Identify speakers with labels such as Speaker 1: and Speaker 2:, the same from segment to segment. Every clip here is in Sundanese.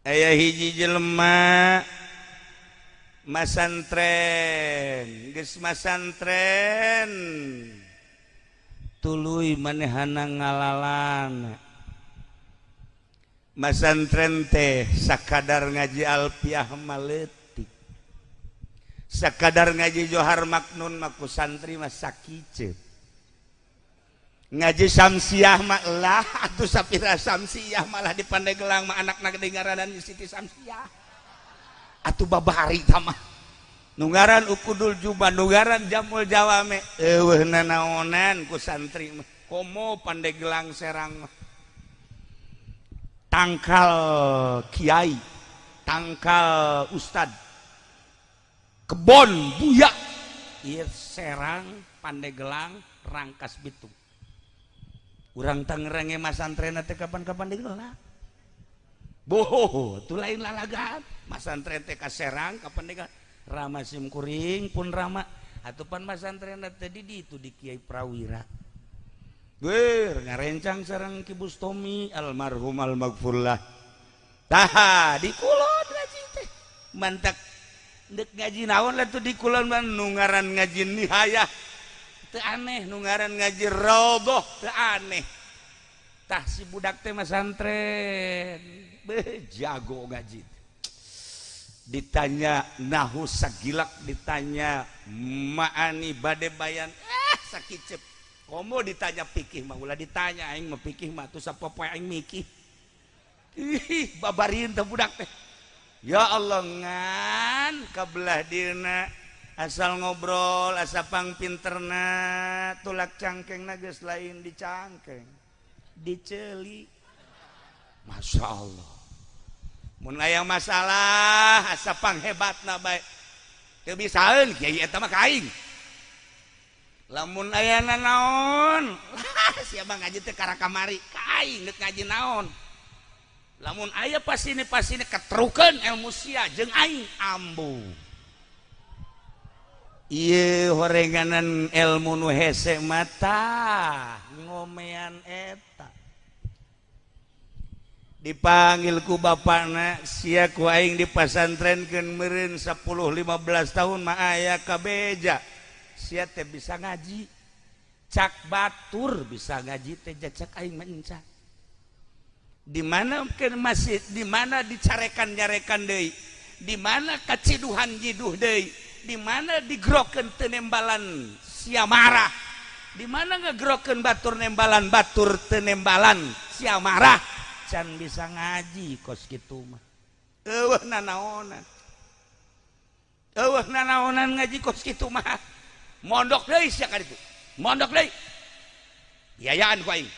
Speaker 1: aya hiji jelema masantren geus masantren tuluy manehana ngalalan masantren teh sakadar ngaji alfiah maletik sakadar ngaji johar maknun maku santri mas sakicet ngaji samsiah mah lah atuh sapira samsiah malah di Pandeglang mah anakna gedengaranan Siti Samsiah atuh babari tamah nungaran ukudul jubah nungaran jamul jawame eueuhna naonan ku santri mah komo Pandeglang Serang mah tangkal kiai tangkal ustad kebon buya ieu Serang Pandeglang Rangkas Bitung urang Tangerang masantren teh kapan-kapan digelar boh tu lain lalagaan masantren teh ka Serang kapan digelar Rama Simkuring pun Rama atupan masantren teh di ditu di Kiai Prawira ger ngarencang sareng Ki Bustomi almarhum almaghfurlah tah di kulon ngaji teh mantak deuk ngaji naon lah tuh di kulon mah nu ngaran ngaji nihayah teu aneh nu ngaran ngaji raudhah teu aneh tah si budak teh masantren beh jago ngaji ditanya nahu sagilak ditanya maani bade bayan sakicep komo ditanya pikih mah ulah ditanya aing mah pikih mah tuh sapopoe aing mikih ih babarin teh budak teh ya Allah ngan kabelah dieuna asal ngobrol asa pangpinterna tulak cangkengna geus lain dicangkeng diceli Masya Allah mun aya masalah asa panghebatna bae teu bisaeun kiai eta mah kaing lamun aya naon sia mah ngaji teh kara kamari kaing deuk ngaji naon lamun aya pasine keterukeun ilmu sia jeung aing ambu ieu horenganan ilmu nu hese mata ngomean eta dipanggil ku bapakna sia ku aing dipasantrenkeun meureun 10-15 tahun mah aya kabeja sia teh bisa ngaji cak batur bisa ngaji teh cak aing mah di mana ke masjid di mana dicarekan-nyarekan deui di mana kaciduhan jiduh deui di mana digrokeun teu nembalan sia marah di mana ngagrokeun batur nembalan batur teu nembalan sia marah can bisa ngaji kos kitu mah eueuhna naonan ngaji kos kitu mah mondok deui sia ka ditu mondok deui biayaan ku aing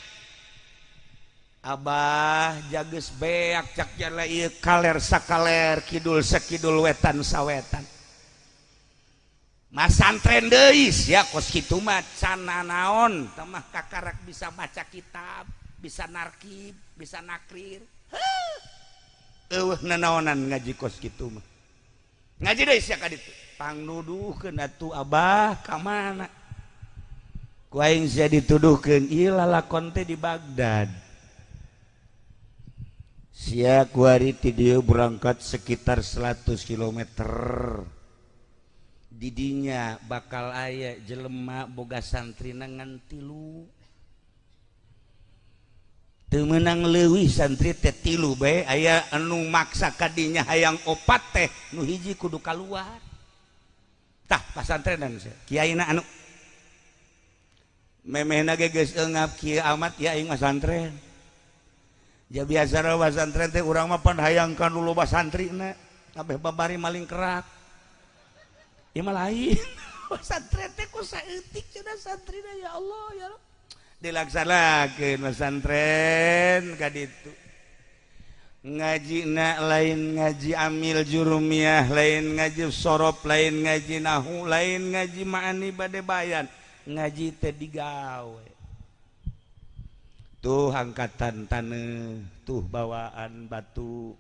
Speaker 1: Abah jageus beak cak jala ieu kaler sakaler kidul sakidul wetan sawetan masantren deui sia kos kitu mah can naon tah mah kakarak bisa baca kitab bisa narkib bisa nakrir eueuhna naonan ngaji kos kitu mah ngaji deui sia ka ditu pangnuduhkeun atuh Abah ka mana ku aing sia dituduhkeun ieu lalakon teh di Bagdad sia kuari ti dieu berangkat sekitar 100 km didinya bakal aya jelema boga santrina ngan 3 teu meunang leuwih santri teh 3 bae aya anu maksa kadinya hayang 4 teh nu hiji kudu kaluar tah pasantrenan kiaina anu memehna ge geus eungap kieu amat ya aing mah santren ya biasa rawa santren teh urang mah pan hayangkan dulu loba santrina kabeh babari maling kerak ieu mah lain santren teh ku saeutik cenah santrina ya Allah ya Allah dilaksanakeun santren ka ditu ngajina lain ngaji amil jurumiyah lain ngaji sorop lain ngaji nahu lain ngaji maani bade bayan ngaji teh digawe tuh angkatan taneuh tuh bawaan batu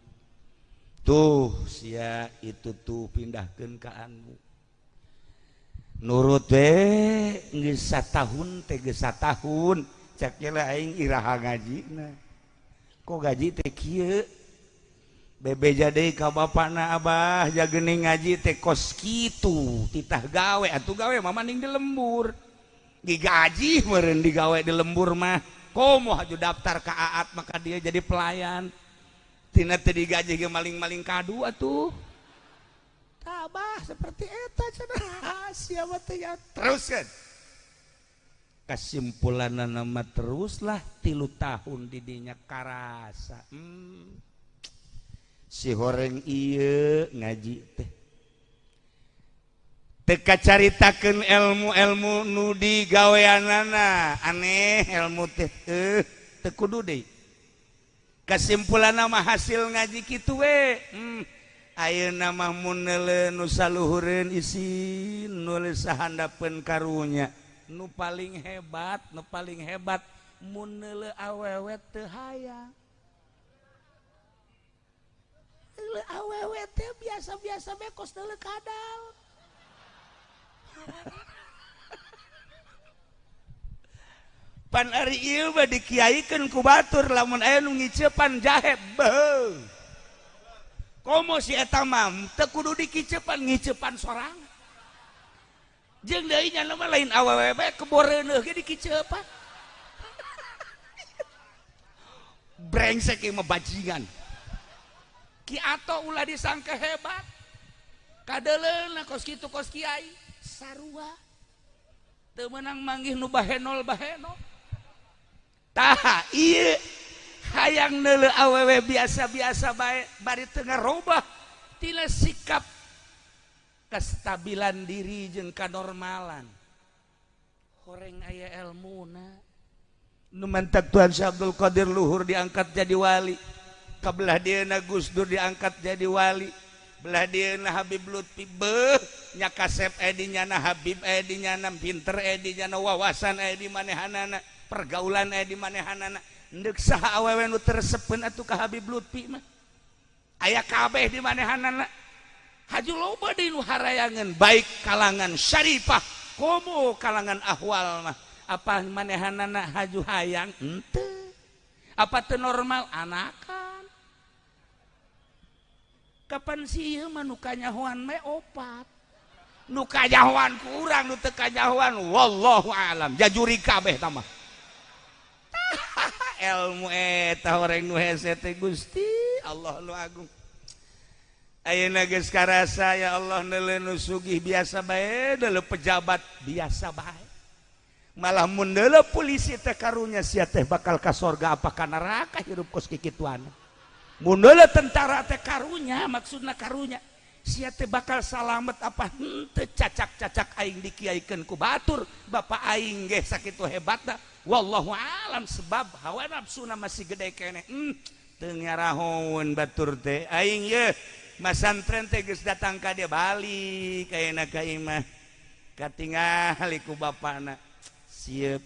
Speaker 1: tuh sia itu tuh pindahkeun ka anu nurut we geus satahun teh geus satahun cak lah aing iraha ngajina kok gaji teh kieu bebe jadi ka bapakna Abah jagening ngaji teh kos kitu titah gawe atuh gawe mah mending di lembur digaji meureun digawe di lembur mah komo haju daftar ka Aat maka dia jadi pelayan tina teu digaji ge maling-maling kadu atuh tabah seperti eta cenah siapa teh ya teruskeun kesimpulanna nama teruslah 3 tahun didinya karasa si horeng ieu ngaji teh teka caritakeun ilmu-ilmu nu digaweanana aneh ilmu teh teu kudu deui kesimpulanna mah hasil ngaji kitu we ayeuna mah mun neuleuh nu saluhureun isi nulis sahandapeun karunya nu paling hebat mun neuleuh awewe teu hayang awewe teh biasa-biasa bekos neuleuh kadal pan ari ieu mah dikiaikeun ku batur lamun aya nu ngiceupan jahe beuh komo si eta mah teu kudu dikiceupan ngiceupan sorangan jeung deui nya mah lain awewe bae keboreuneuh ge dikiceupan brengsek ieu mah bajingan Ki Ato ulah disangka hebat kadeleuna kos kitu kos kiai sarua teu meunang manggih nu bahenol tah ieu hayang neuleuh awewe biasa-biasa bae bari teu ngarobah tina sikap kestabilan diri jeung kanormalan horeng aya elmuna nu mantak Tuhan Syekh Abdul Qadir Luhur diangkat jadi wali kabelah dieuna Gus Dur diangkat jadi wali belah dieuna Habib Lutfi beuh nya kasep di nyana Habib di nyana pinter di nyana wawasan di manehanana pergaulan di manehanana endeuh saha awewe nu teresepeun atuh ka Habib Lutfi mah aya kabeh di manehanana haju loba di nu harayangan baik kalangan syarifah komo kalangan ahwal mah apa manehanana haju hayang henteu apa teu normal anakan kapan sih ieu mah nu kanyahoan mah opat nu kanyahoan ku urang nu teu kanyahoan wallahu alam jajuri kabeh tah mah ilmu eta horeng nu hese teh Gusti Allah nu agung ayeuna geus karasa ya Allah neuleuh nu sugih biasa bae neuleuh pejabat biasa bae malah mun neuleuh polisi teh karunya sia teh bakal ka sorga apa ka neraka hirup kos kikituan mun neuleuh tentara teh karunya maksudna karunya sia teh bakal salamet apa henteu cacak-cacak aing dikiaikeun ku batur bapak aing ge sakitu hebatna wallahu alam sebab hawa nafsuna masih gede keneh teu ngarahoun batur teh aing ye masantren teh geus datang ka dia balik ayeuna ka imah katingali ku bapana sieup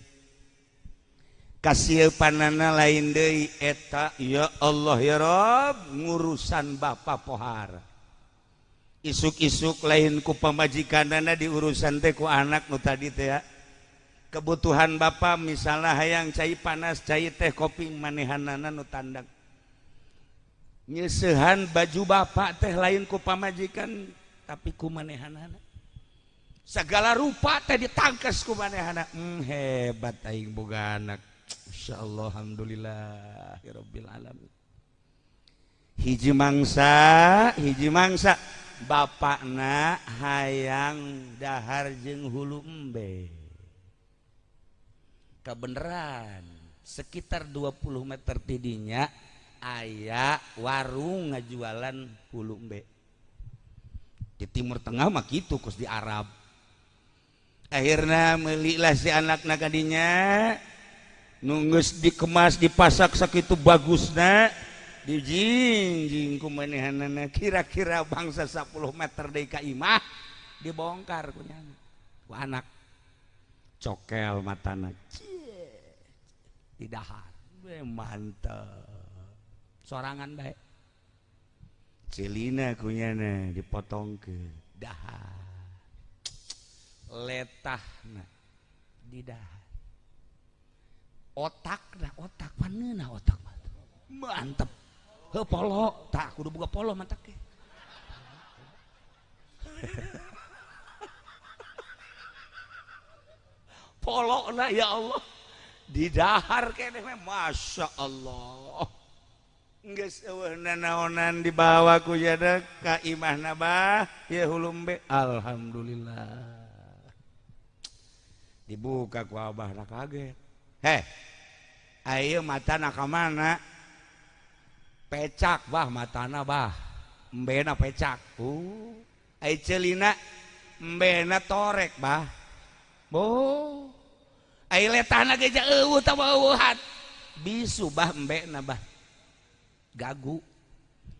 Speaker 1: kasiepanana lain deui eta ya Allah ya Rob ngurusan bapa pohara isuk-isuk lain ku pamajikanana diurusan teh ku anak nu tadi teh ya kebutuhan bapa misalnya hayang cai panas cai teh kopi manehanana nu tandang nyeusehan baju bapa teh lain ku pamajikan tapi ku manehanana segala rupa teh ditangkes ku manehana hebat aing boga anak insyaallah alhamdulillah ya rabbil alamin hiji mangsa bapakna hayang dahar jeung hulu embe kabeneran sekitar 20 meter tidinya aya warung ngajualan hulu embe di timur tengah mah kitu kos di Arab akhirna meuli lah si anakna kadinya nunggus dikemas dipasak sakitu bagusna dijingjing ku manehanana kira-kira bangsa 10 meter deui ka imah dibongkar ku nyana ku anak cokel matana di dahar mantep sorangan bae cilina ku nyana dipotong ke dahar letahna di dahar otak paneuna otak mantep polo tak kudu buka polo mantak ke polo na ya Allah di dahar kene masya Allah geus eueuh nanaonan dibawa ku jada ka imahna bah ya hulumbe alhamdulillah dibuka ku abah na kaget ayeuna matana ka mana pecak bah matana bah embena pecak ai ceulina embena torek bah ai letana ge ja eueuh tah eueuhan bisu bah embena bah gagu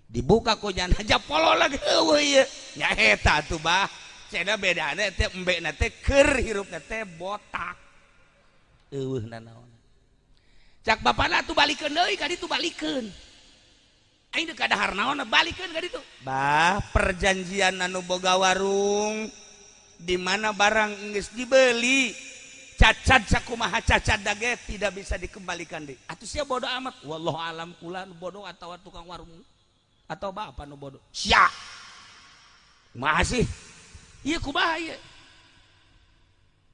Speaker 1: dibuka ku nyana aja polo lagi eueuh ieu nya eta tuh bah cenah bedana teh embena teh keur hirupna teh botak eueuh nanaon cak bapana tuh balikeun deui ka ditu balikeun aing teu kadahar naon balikeun ka ditu bah perjanjian anu boga warung di mana barang geus dibeli cacat sakumaha cacat dage tidak bisa dikembalikan deh atuh sia bodoh amat wallahu alam kula nu bodoh atawa tukang warung atau bapak nu bodoh sia masih ieu kumaha ieu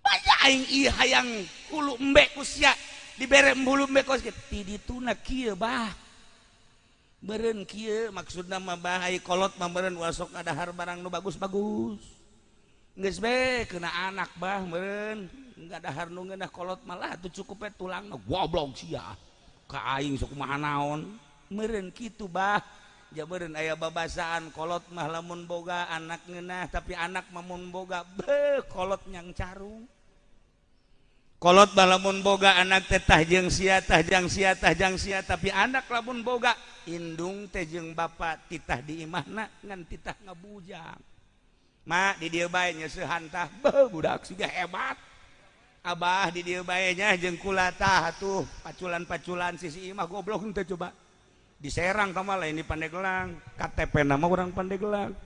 Speaker 1: banyak aing ieu hayang hulu embe ku sia dibere hulu embe ku sia ti dituna kieu bah meureun kieu maksudna mah bah ai kolot mah meureun wasok ngadahar barang nu bagus-bagus geus be keuna anak bah meureun enggak dahar nu ngeunah kolot malah atuh cukup we tulangna goblok sia ka aing sok kumaha naon meureun kitu bah ja meureun aya babasaan kolot mah lamun boga anak ngeunah tapi anak mah mun boga kolot nyang carung kolot mah lamun boga anak teh tah jeung sia tah jang sia tah jang sia tapi anak lamun boga indung teh jeung bapa titah di imahna ngan titah ngabujang mak di dieu bae nyeusehan tah budak siga hebat abah di dieu bae nya jeung kula tah atuh paculan-paculan sisi imah goblok henteu coba diserang ka mah lain di Pandeglang KTP nama urang Pandeglang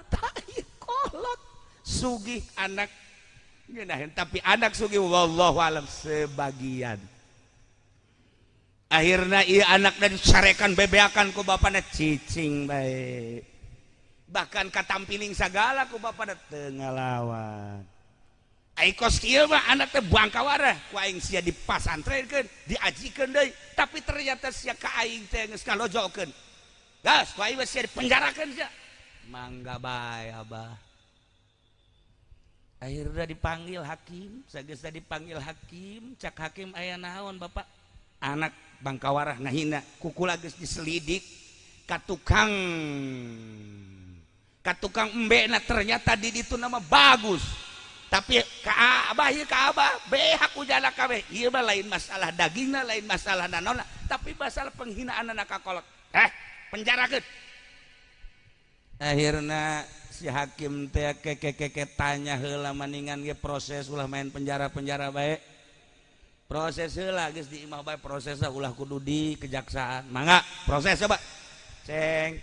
Speaker 1: tah ieu kolot sugih anak ngeunaheun tapi anak sugih wallahu alam sebagian akhirna ieu anak dan sarekan bebeakan ku bapana cicing bae bahkan katampiling sagala ku bapana teu ngalawan ai kos kieu mah anak teh bangkawara ku aing sia dipasantrenkeun diajikeun deui tapi ternyata sia ka aing teh geus kalojokeun gas ku aing sia dipenjarakeun sia mangga bae abah akhirnya dipanggil hakim sageusna dipanggil hakim cak hakim aya naon bapak anak bangkawara ngahina kukula geus diselidik ka tukang embe na ternyata di ditu nama bagus tapi ka abah behak ujana kabeh ieu mah lain masalah dagingna lain masalah nanona tapi masalah penghinaan anak kakolot penjarakeun akhirna si hakim teh keke tanya heula maningan ge proses ulah main penjara bae proses heula geus di imah bae prosesna ulah kudu di kejaksaan mangga proses coba ceng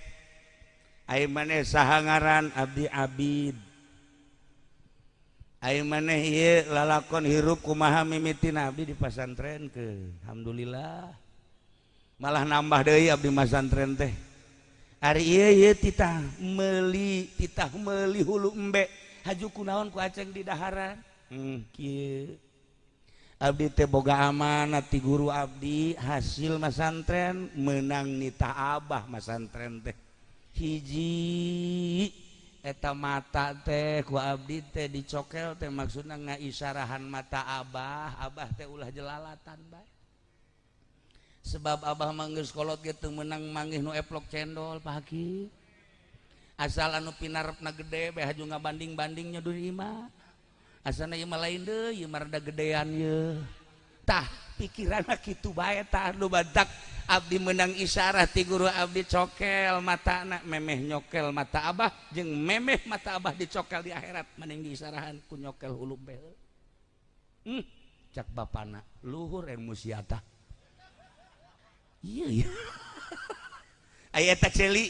Speaker 1: ai maneh saha ngaran abdi abid ai maneh ieu lalakon hirup kumaha mimitin abdi di pasantren ke alhamdulillah malah nambah deui abdi masantren teh ari ieu titah meuli hulu embe haju kunaon ku aceng di daharan kieu abdi teh boga amanat ti guru abdi hasil masantren menang nitah abah masantren teh hiji eta mata teh ku abdi teh dicokel teh maksudna ngaisyarahan mata abah teh ulah jelalatan bae sebab abah manggeus kolot ge teu meunang manggih nu eplok cendol pagi asal anu pinarepna gede bae haju ngabanding-bandingnya dunia imah asana ieu mah lain deui ieu mah rada gedean ieu tah pikiranna kitu bae tah nu badak abdi menang isyarat ti guru abdi cokel matana memeh nyokel mata abah jeung memeh mata abah dicokel di akhirat mending diisarahan ku nyokel hulu be cak bapana luhur ilmu siata iya aya eta ceuli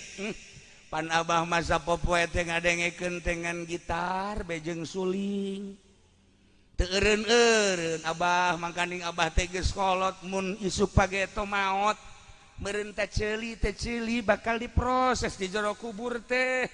Speaker 1: pan abah masa popoe teh ngadengekeun dengan gitar bejeng suling teu eureun-eureun abah mangkanding abah teh geus kolot mun isuk page to maot merentah celi bakal diproses di jero kubur teh.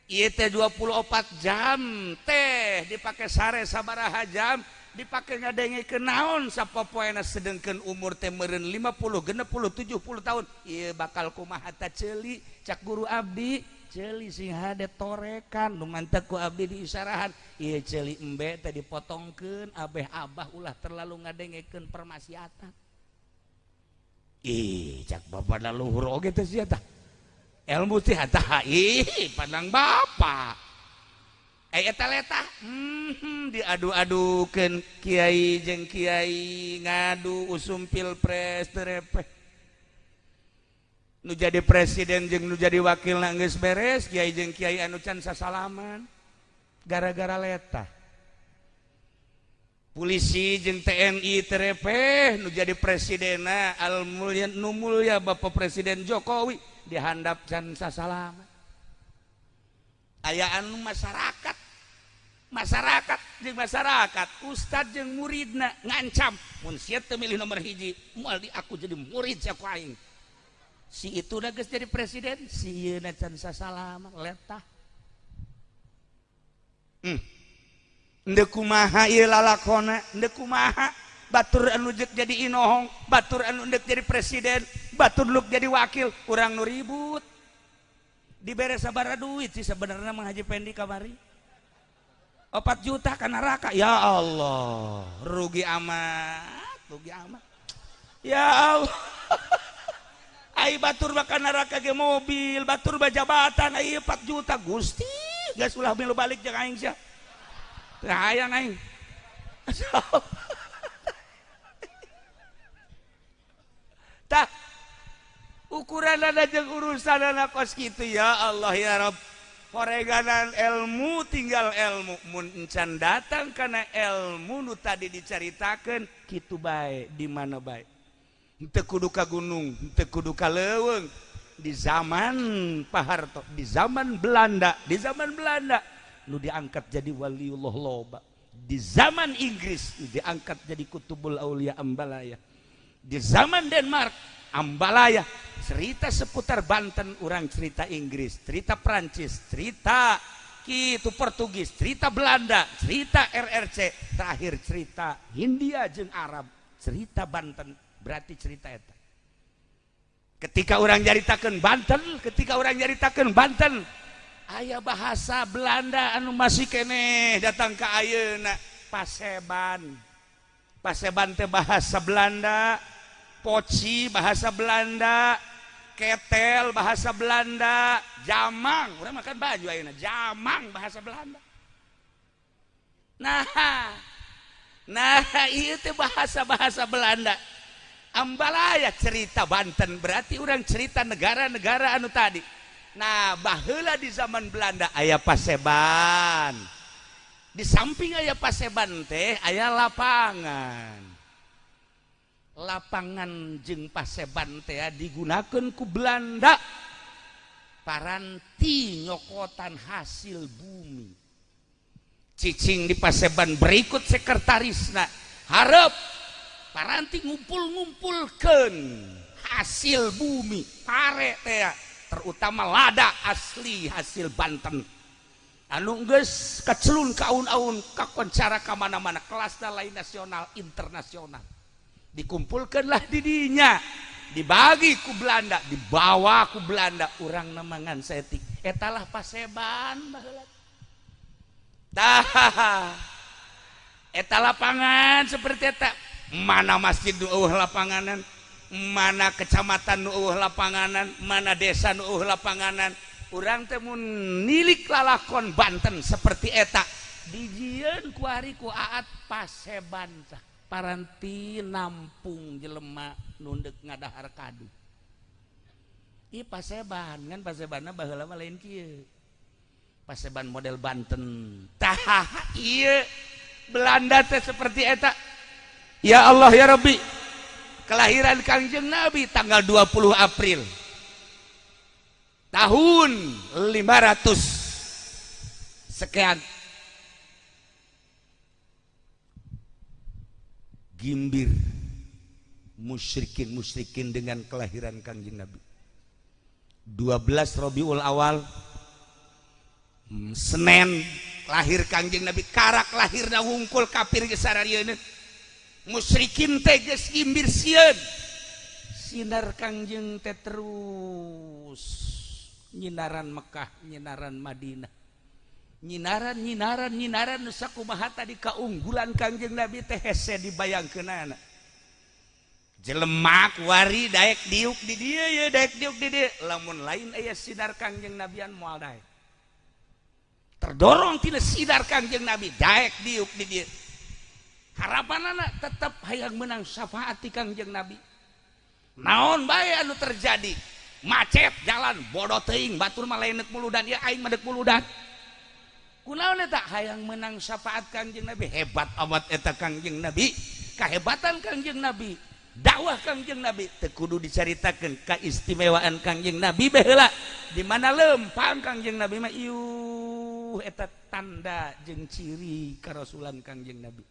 Speaker 1: Ieu teh 24 jam teh dipakai sare sabaraha jam dipakai ngadengikeun naon sapopoena sedengkeun umur teh meureun 50 60 70 tahun ieu bakal kumaha tah ceuli cak guru abdi ceuli sing hade torekan nu mantep ku abdi diisarahan ieu ceuli embe teh dipotongkeun abeh abah ulah terlalu ngadengikeun permaksiatan ih cak babana luhur oge teh sia tah ilmu teh tah ih pandang bapak eta letah diadu-adukeun kiai jeung kiai ngadu usum pilpres terepeh nu jadi presiden jeung nu jadi wakil geus beres kiai jeung kiai anu can sasalaman gara-gara letah polisi jeung TNI terepeh nu jadi presidena al mulya nu mulya Bapak Presiden Jokowi dihandap can sasalaman aya anu masyarakat jeung masyarakat ustad jeung muridna ngancam mun sia teu milih nomor hiji moal di aku jadi murid sia ku aing si itu na geus jadi presiden si ieu na can sasalaman letah endeu kumaha ieu lalakonna endeu kumaha batur anu deuk jadi inohong batur anu deuk jadi presiden batur luk jadi wakil urang nu ribut dibere sabaraha duit sih sebenarnya Mang Haji Pendi kamari 4 juta ka neraka ya Allah rugi amat ya Allah ai batur ka neraka ge mobil batur bajabatan ai 4 juta Gusti geus ulah milu balik jeung aing sia teu hayang aing tah ukuran ada jeung urusan anak kos kitu ya Allah ya Rabb horeganan ilmu tinggal ilmu mun encan datang kana ilmu nu tadi dicaritakeun kitu bae di mana bae teu kudu ka gunung teu kudu ka leuweung di zaman Pak Harto di zaman Belanda nu diangkat jadi waliullah loba di zaman Inggris nu diangkat jadi kutubul aulia Ambalaya di zaman Denmark Ambalaya cerita seputar Banten orang cerita Inggris cerita Prancis cerita kitu Portugis cerita Belanda cerita RRC terakhir cerita Hindia jeung Arab cerita Banten berarti cerita eta ketika orang nyaritakeun Banten aya bahasa Belanda anu masih keneh datang ka ayeuna Paseban teh bahasa Belanda poci bahasa Belanda ketel bahasa Belanda jamang urang makan baju ayeuna jamang bahasa Belanda nah ieu teh bahasa Belanda Ambalaya cerita Banten berarti urang cerita negara-negara anu tadi nah baheula di zaman Belanda aya Paseban di samping aya Paseban teh aya lapangan jeung Paseban teh digunakeun ku Belanda paranti nyokotan hasil bumi cicing di Paseban berikut sekretarisna harap paranti ngumpul-ngumpulkeun hasil bumi pare teh terutama lada asli hasil Banten anu geus kacelun kaun-aun kakoncara ka mana-mana kelasna lain nasional internasional dikumpulkanlah di dinya dibagi ku Belanda dibawa ku Belanda urang nemangan setik etalah Paseban baheula tah eta lapangan seperti eta mana masjid nu eueuh lapanganan mana kecamatan nu eueuh lapanganan mana desa nu eueuh lapanganan urang teh mun nilik lalakon Banten seperti eta dijieun ku ari ku aat Paseban tah paranti nampung jelema nu deuk ngadahar kadu ieu Paseban kan Pasebanna baheula mah lain kieu Paseban model Banten tah ieu Belanda teh seperti eta ya Allah ya Rabbi kelahiran Kangjeng Nabi tanggal 20 April tahun 500 sekian gimbir musyrikin dengan kelahiran Kangjeng Nabi. 12 Rabiul Awal Senin lahir Kangjeng Nabi, karak lahirna wungkul kafir ge sararieuna. Musyrikin teh geus gimbir sieun. Sinar Kangjeng teh terus nyinaran Mekah, nyinaran Madinah. Nyinaran nu sakumaha tadi kaunggulan Kangjeng Nabi teh hese dibayangkeunana. Jelemak wari daek diuk di dieu ye, daek diuk di dieu. Lamun lain aya sinar Kangjeng Nabian moal daek. Terdorong tina sinar Kangjeng Nabi daek diuk di dieu. Harapanana tetep hayang menang syafaat ti Kangjeng Nabi. Naon bae anu terjadi? Macet jalan, bodoh teuing, batur mah lain deuk muludan, ieu aing mah deuk muludan. Kunaon eta hayang menang syafaat Kangjeng Nabi? Hebat amat eta Kangjeng Nabi. Kahebatan Kangjeng Nabi, dakwah Kangjeng Nabi teu kudu dicaritakeun kaistimewaan Kangjeng Nabi baheula. Di mana lempang Kangjeng Nabi mah ieuh eta tanda jeung ciri karasulan Kangjeng Nabi.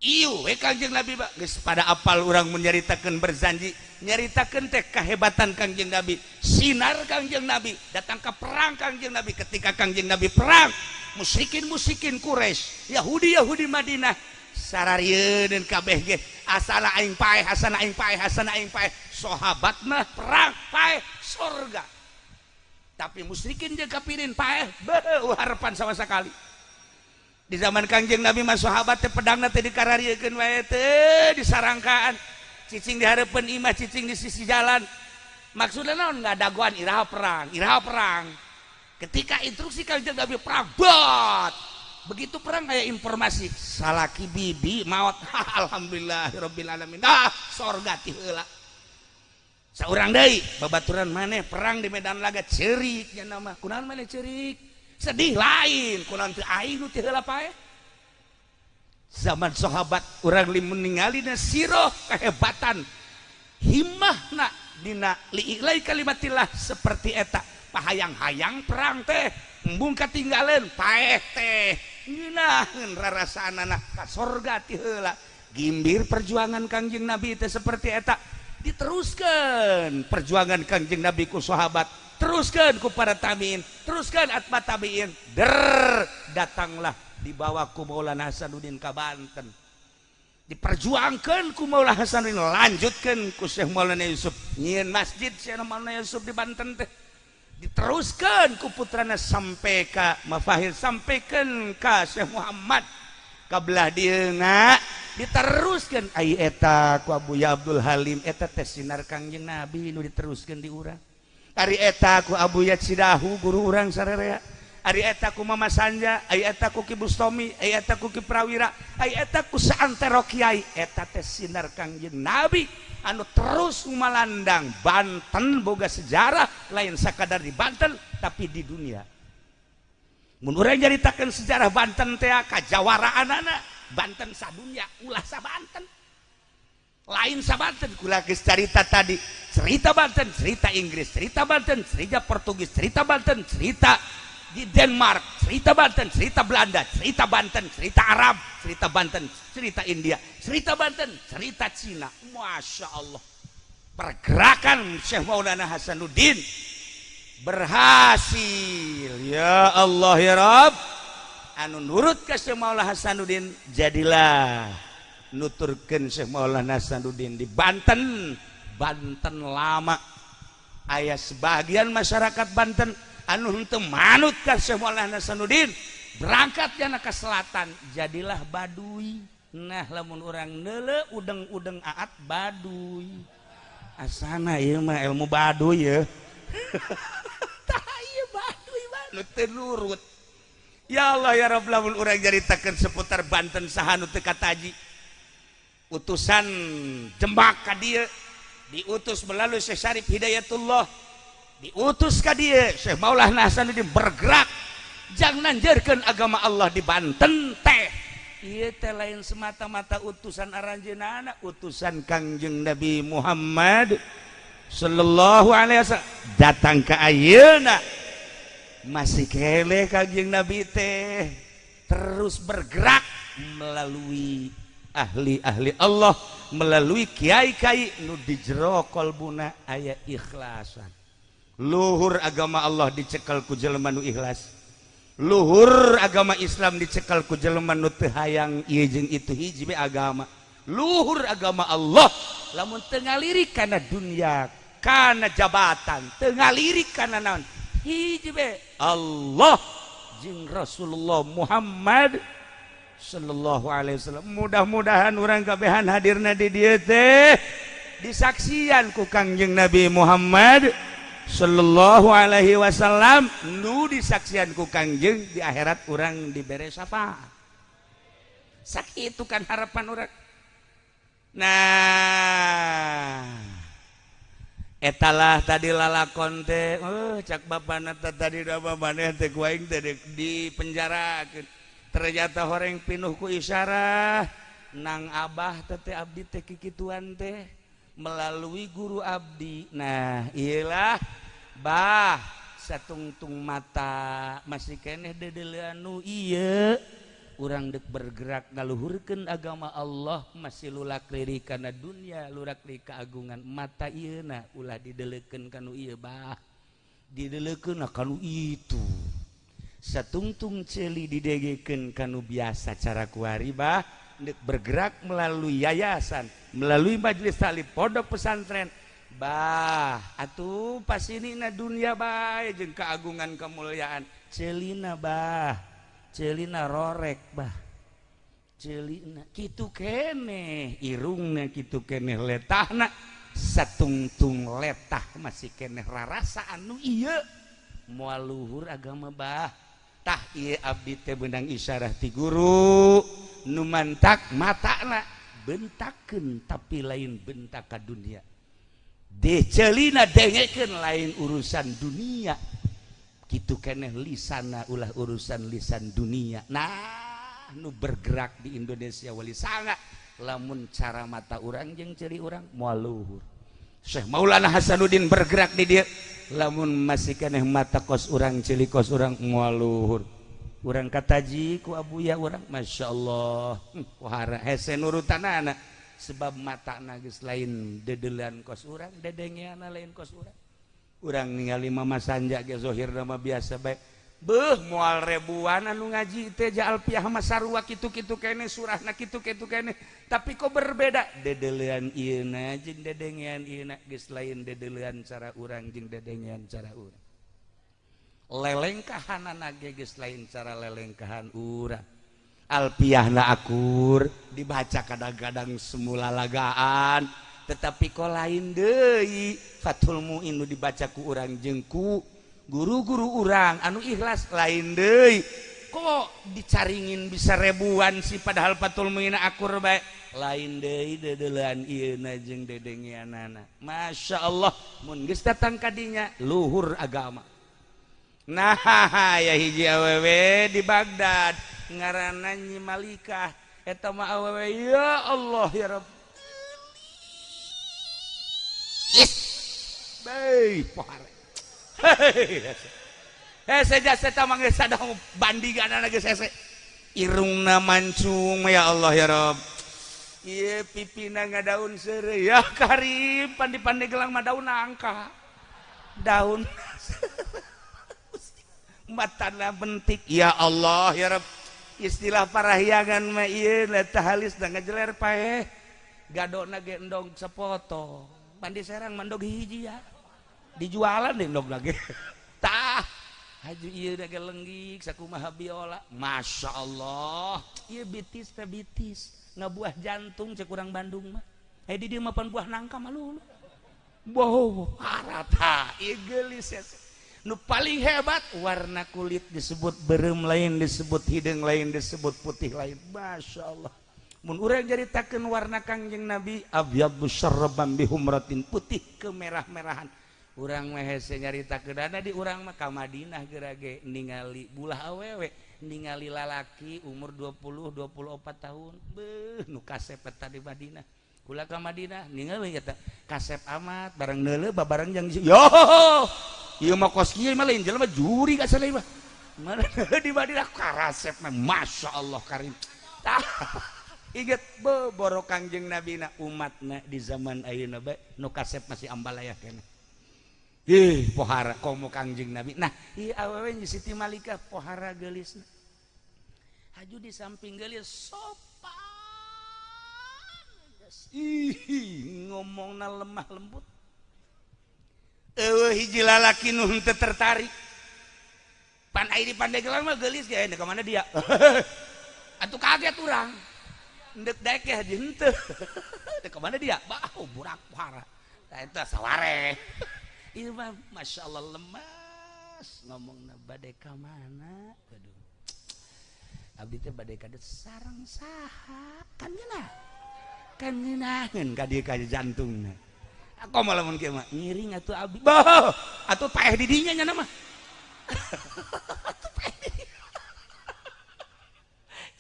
Speaker 1: Ieuh Kangjeng Nabi mah geus pada apal urang menyaritakeun berjanji, nyaritakeun teh kahebatan Kangjeng Nabi, sinar Kangjeng Nabi, datang ke perang Kangjeng Nabi. Ketika Kangjeng Nabi perang, musyrikin Quraisy, Yahudi Madinah sararieun kabeh ge asana aing paeh, asana aing paeh, sahabat mah perang paeh surga. Tapi musyrikin jeung kafirin paeh beuh harapan sama sekali. Di zaman Kangjeng Nabi mah sahabat teh pedangna teh dikarariekeun wae teh disarangkaan. Cicing di hareupeun imah, cicing di sisi jalan. Maksudna naon? Ngadagoan iraha perang. Ketika instruksi Kangjeng Nabi perang, bot. Begitu perang aya informasi salaki bibi maot. Alhamdulillahirabbil alamin. Sorga ti heula. Saurang deui babaturan maneh perang di medan laga ceurik nya nama. Kunaon maneh ceurik? Sedih lain, kunaon teu aing nu teu heula paeh. Zaman sahabat urang limun ningalina siroh kahebatan himmahna dina li'ilai kalimatillah seperti eta. Pahayang-hayang perang teh embung katinggaleun paeh teh ngeunaheun rarasanana ka sorga ti heula. Gimbir perjuangan Kangjeng Nabi teh seperti eta. Diteruskeun perjuangan Kangjeng Nabi ku sahabat, teruskan ku para tabiin, teruskan atba tabiin. Datanglah dibawa ku Maulana Hasanuddin ka Banten, diperjuangkan ku Maulana Hasanuddin, lanjutkan ku Syekh Maulana Yusuf nyieun masjid Syekh Maulana Yusuf di Banten teh, diteruskan ku putrana sampai ka Mafahir, sampaikan ka Syekh Muhammad kabelah dieuna, diteruskan ai eta ku Abuya Abdul Halim. Eta teh sinar Kangjeng Nabi nu diteruskan di urang. Ari eta ku Abuya Cidahu guru urang sararea, ari eta ku Mama Sanja, ari eta ku Ki Bustomi, ari eta ku Ki Prawira, ari eta ku saantero kiai. Eta teh sinar Kangjeng Nabi anu terus malandang. Banten boga sejarah lain sakadar di Banten tapi di dunia. Mun urang nyaritakeun sejarah Banten teh kajawaraanana Banten sadunya ulah sa Banten. Lain sa Banten kula geus carita tadi, cerita Banten, cerita Inggris, cerita Banten, cerita Portugis, cerita Banten, cerita di Denmark, cerita Banten, cerita Belanda, cerita Banten, cerita Arab, cerita Banten, cerita India, cerita Banten, cerita Cina. Masya Allah, pergerakan Syekh Maulana Hasanuddin berhasil. Ya Allah ya Rabb, anu nurut ka Syekh Maulana Hasanuddin jadilah nuturkeun Syekh Maulana Hasanuddin di Banten. Banten lama aya sebagian masyarakat Banten anu henteu manut ka Syekh Maulana Hasanuddin, berangkat jana ka selatan jadilah Baduy. Nah lamun urang neule udeng-udeng aat Baduy asana ieu mah ilmu Baduy ya. Tah ieu Baduy nu teu nurut. Ya Allah ya Rabb, lamun urang jaritakeun seputar Banten saha nu teu kataji. Utusan Demak ka dieu diutus melalui Syekh Syarif Hidayatullah, diutus ka dieu Syekh Maulana Hasanuddin bergerak jang nanjeurkeun agama Allah di Banten teh. Ieu teh lain semata-mata utusan aranjeunana, utusan Kangjeng Nabi Muhammad sallallahu alaihi wasallam datang ka ayeuna. Masih kele Kangjeng Nabi teh terus bergerak melalui ahli-ahli Allah melalui kiai-kiai nu di jero qalbuna aya ikhlasan. Luhur agama Allah dicekel ku jelema nu ikhlas. Luhur agama Islam dicekel ku jelema nu teu hayang ieu jeung itu hiji be agama. Luhur agama Allah lamun teu ngalirik kana dunya, kana jabatan, teu ngalirik kana naon, hiji be Allah jeung Rasulullah Muhammad sallallahu alaihi wasallam. Mudah-mudahan urang kabehan hadirna di dieu teh disaksian ku Kangjeng Nabi Muhammad sallallahu alaihi wasallam, nu disaksian ku Kangjeng di akhirat urang dibere syafaat. Sakitu kan harapan urang. Nah, etalah tadi lalakon teh, cak bapana tadi da maneh teh ku aing teh dipenjarakeun. Ternyata horeng pinuh ku isyarah, nang abah teh abdi teh kikituan teh melalui guru abdi. Nah, iyalah bah satungtung mata masih keneh dedelean nu ieu. Urang dek bergerak ngaluhurkeun agama Allah masih lulak lirik kana dunia, lulak lirik keagungan mata ieuna ulah dideleukeun kanu ieu bah, dideleukeun kanu itu. Satungtung ceuli didegekeun kanu biasa cara kuari bah, dek bergerak melalui yayasan, melalui majelis taklim pondok pesantren. Bah, atuh pasinina dunia bae jeung keagungan kemuliaan ceulina bah. Celina rorek bah, celina kitu keneh irungna, kitu keneh letahna, satungtung letah masih keneh rarasaan nu ieu moal luhur agama bah. Tah ieu abdi teh beunang isyarah ti guru nu mantak matana bentakeun tapi lain bentak ka dunia, de celina dengekeun lain urusan dunia. Kitu keneh lisana ulah urusan lisan dunia. Nah, nu bergerak di Indonesia wali sanga lamun cara mata urang jeung ciri urang moal luhur. Syekh Maulana Hasanuddin bergerak di dieu lamun masih keneh mata kos urang cili kos urang moal luhur. Urang kataji ku abuya urang masyaallah wahara hese nurutanana sebab matana geus lain dedeulean kos urang, dedengeana lain kos urang. Urang ningali Mama Sanja ge zohir nama biasa baik. Beuh moal ribuan anu ngaji teh ja alfiah mah sarua kitu-kitu keneh surahna kitu-kitu keneh. Tapi kok berbeda dedeulean ieuna jeung dedengean ieuna geus lain dedeulean cara urang jeung dedengean cara urang. Lelengkahanana ge geus lain cara lelengkahan urang. Alfiahna akur dibaca kadang-kadang semula lagaan. Tetapi kok lain deui Fathul Muin nu dibaca ku urang jeung ku guru-guru urang anu ikhlas lain deui. Kok dicaringin bisa ribuan sih padahal Fathul Muin akur bae. Lain deui dedeulean ieuna jeung dedengeanana. Masyaallah mun geus datang ka dinya luhur agama. Nah, ya hiji awewe di Baghdad ngaranna Nyi Malikah eta mah awewe ya Allah ya Rabb. Baik, pohare. Seja seta mangge sadang bandingan geus hese. Irungna mancung ya Allah ya Rabb. Ieu pipina ngadaun seureu ya Karim, pandi-pandi gelang mah daun angka. Daun matana bentik ya Allah ya Rabb. Istilah parahyangan mah ieu letah halis da ngajeler paeh. Gadona ge endong sapoto. Pandi serang mandog hiji ya. Dijualan deh endog lagi. Tah haju ieu da ge lenggik sakumaha biola. Masya Allah. Ieu bitis teh bitis. Ngabuah jantung cek urang Bandung mah. Di dieu mah pan buah nangka mah lulu. Boh, harata ieu geulis ya. Nu paling hebat warna kulit disebut beureum lain, disebut hideung lain, disebut putih lain. Masya Allah. Mun urang jaritakeun warna Kangjeng Nabi abyadu syarraban bihumratin, putih kemerah-merahan. Urang mah hese nyaritakeunana di urang mah ka Madinah geurage ningali bulah awewe, ningali lalaki umur 20-24 tahun. Beuh nu kasepet tadi Madinah. Kula ka Madinah ningali eta kasep amat bareng neuleuh babareng jeung yo. Ieu mah kos kieu mah lain jelema juri ka saleh mah. Di Madinah karasep mah masyaallah Karim. inget boro Kangjeng Nabi umatna di zaman ayeuna bae nu kasep masih ambalaya keneh. Pohara komo Kangjeng Nabi. Nah, ieu awewe Siti Malikah pohara geulisna. Haju di samping geulis sopan. Ngomongna lemah lembut. Eueuh hiji lalaki nu henteu tertarik. Pan aya di Pandeglang mah geulis ge ka mana dia. Atuh kaget urang. Ndek daek ya di henteu. Ka mana dia? Bau burak pohara. Tah eta saware. Ieu mah masyaallah lemas ngomongna bade ka mana? Waduh. Abdi teh bade ka sareng saha? Kan geunah. Kan ngeunaheun ka dieu ka jantungna. Aku malah mun kieu mah ngiring atuh abdi. Bah, atuh paeh di dinya nya mah.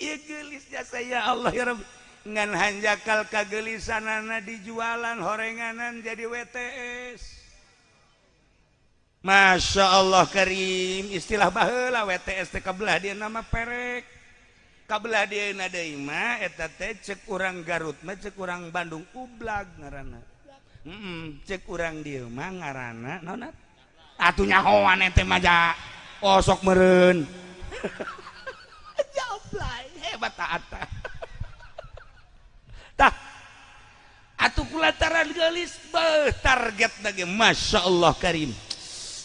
Speaker 1: Ieu geulisnya saya Allah ya Rabbi. Ngan hanjakal kagelisanana dijualan horenganan jadi WTS. Masya Allah Karim, istilah baheula WTS teh kabelah dia nama perek. Kabelah dia deui mah eta teh cek urang Garut mah cek urang Bandung ublag ngaranna. Cek urang dieu mah ngaranna naon? Atuh nyahoan teh mah ja osok meureun. Jablay hebat taata. Tah atuh kulataran geulis target ge Masya Allah Karim.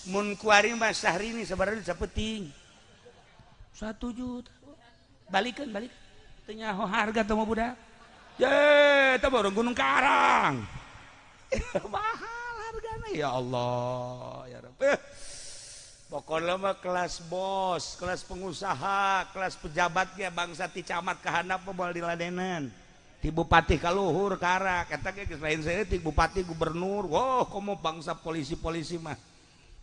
Speaker 1: Mun kuari mah Syahrini sabaraha sapeting 1 juta balikeun balik teu nyaho harga teh mah budak ye teh baru Gunung Karang mahal hargana ya Allah ya Rabb pokokna mah kelas bos kelas pengusaha kelas pejabat ge bangsa ti camat ka handap moal diladenan ti bupati ka luhur karak eta ge geus lain saya ti bupati gubernur komo bangsa polisi-polisi mah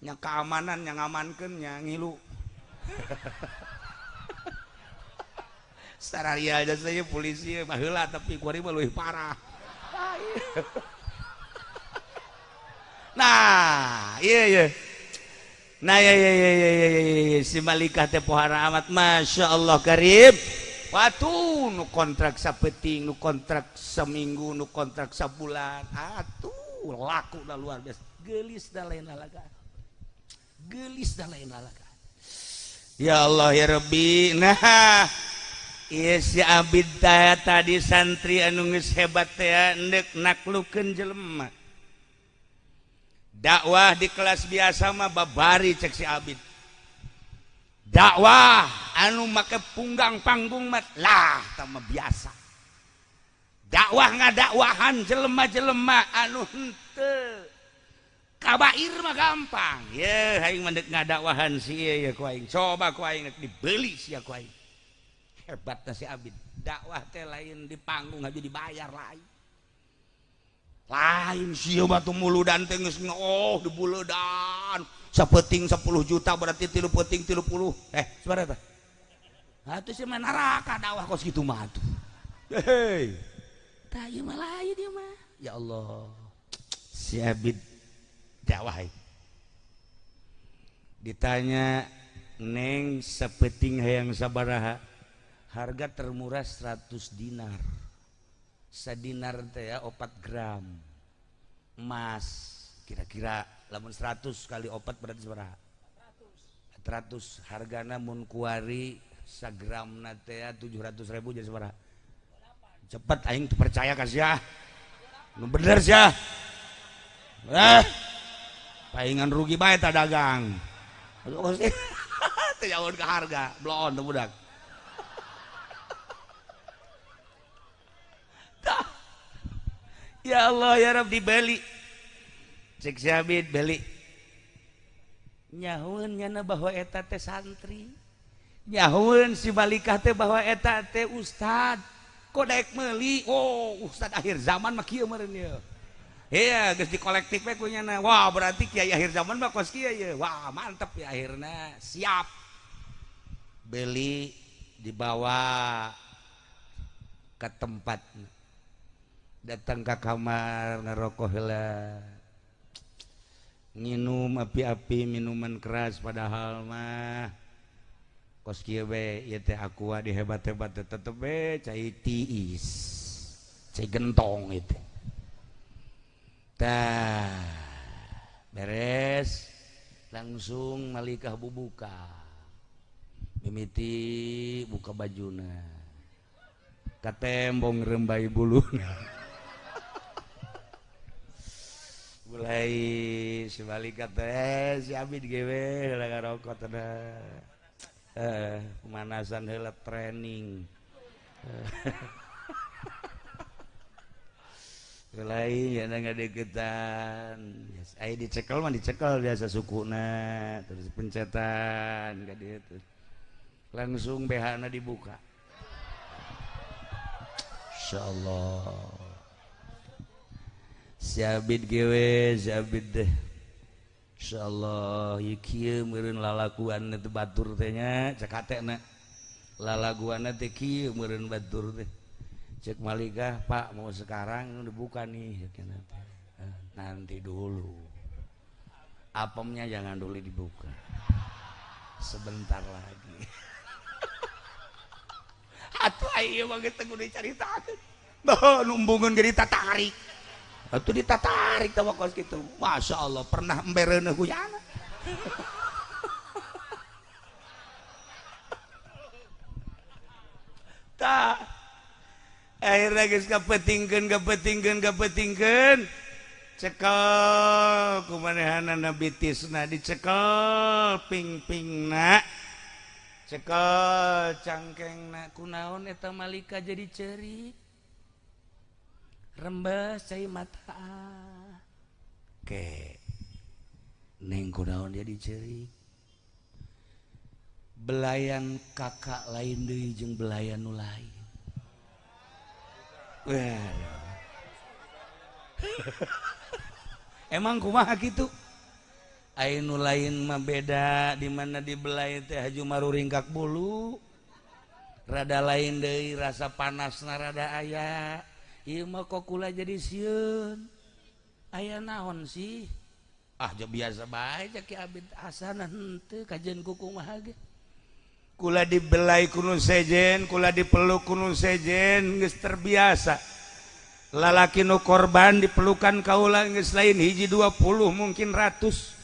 Speaker 1: nya keamanan yang ngamankeun nya ngilu sararia aja saya polisi mah heula tapi kuari mah leuwih parah. Nah iya nah ya si Malikah teh pohara amat Masya Allah Karim. Watuh nu kontrak sapeting nu kontrak seminggu nu kontrak sabulan atuh laku da luar biasa geulis da lain lalaga gelis dan lain lalaga. Ya Allah ya Rabbi. Nah ieu si abid tadi santri anu geus hebat teh endek naklukeun jelema. Dakwah di kelas biasa mah babari cek si abid. Dakwah anu make punggang panggung mah lah tah mah biasa. Dakwah ngadakwahan jelema-jelema anu henteu kabair mah gampang ya aing mendek ngadakwahan si ya ku aing coba ku aing dibeli sia ku aing hebatna si abid dakwah teh lain di panggung aja dibayar lain sia batu muludan teh geus dibuludan sapeting 10 juta berarti 3 peuting 30 sabaraha tah atuh sia mah neraka dakwah kos kitu mah atuh hei tah ieu mah lain ieu mah ya Allah si abid dakwah ditanya neng sapeting hayang sabaraha harga termurah 100 dinar sadinar teh ya 4 gram emas kira-kira lamun 100 kali 4 berarti sabaraha 400 hargana mun kuari sagramna teh 700.000 jadi sabaraha cepet aing teu percaya ka sia nu bener sia paingan rugi bae ta dagang. Teu nyaun ka harga, bloon teh budak. Ya Allah ya Rabb dibeli. Cek si Abid beli. Nyahueun nyana bahwa eta teh santri. Nyahueun si Malikah teh bahwa eta teh ustad. Kok daek meuli? Oh, ustad akhir zaman mah kieu meureun ye. Iya, geus di kolektif we kunyana. Wah, berarti kiai akhir zaman mah kos kieu ye. Wah, mantep ya akhirna. Siap. Beli dibawa ke tempat. Datang ke kamar ngerokok heula. Nginum api-api minuman keras padahal mah kos kieu we ieu teh aqua dihebat-hebat tetep we cai tiis cai gentong itu tah beres langsung malikah bubuka mimiti buka bajuna katembong rembai buluna mulai si malika teh si Abid gewe ngarokok teh pemanasan heula training mulai ya ngadegetan aya dicekel mah dicekel biasa sukuna terus pencetan ka dieu langsung BH-na dibuka insyaallah si Abid gewe si Abid deh insyaallah ieu kieu meureun lalakuan teh batur teh nya cek hatena lalaguanna teh kieu meureun batur teh cek Malikah Pak mau sekarang dibuka nih nanti dulu apemnya jangan dulu dibuka sebentar lagi atuh ayo mah geus kudu dicaritakeun bah numbungeun ge ditatarik atuh ditatarik teh kos kitu masyaallah pernah embereuneuh kuyana tah akhirnya geus kapetingkeun cekel kumanehanana bitisna dicekel ping-pingna cekel cangkengna kunaon eta Malika jadi ceurik rembes cai mata ke neng kunaon jadi ceurik belayan kakak lain deui jeung belayan nu lain emang kumaha gitu aya nu lain mah beda di mana di belai teh haju maru ringkak bulu rada lain deui rasa panasna rada aya ieu mah kok kula jadi sieun aya naon sih ah ja biasa bae cak ki Abid asana henteu kajen ku kumaha ge kula dibelai kuno sejen kula dipeluk kuno sejen geus terbiasa lalaki nu korban dipelukan kaula geus lain hiji 20 mungkin 100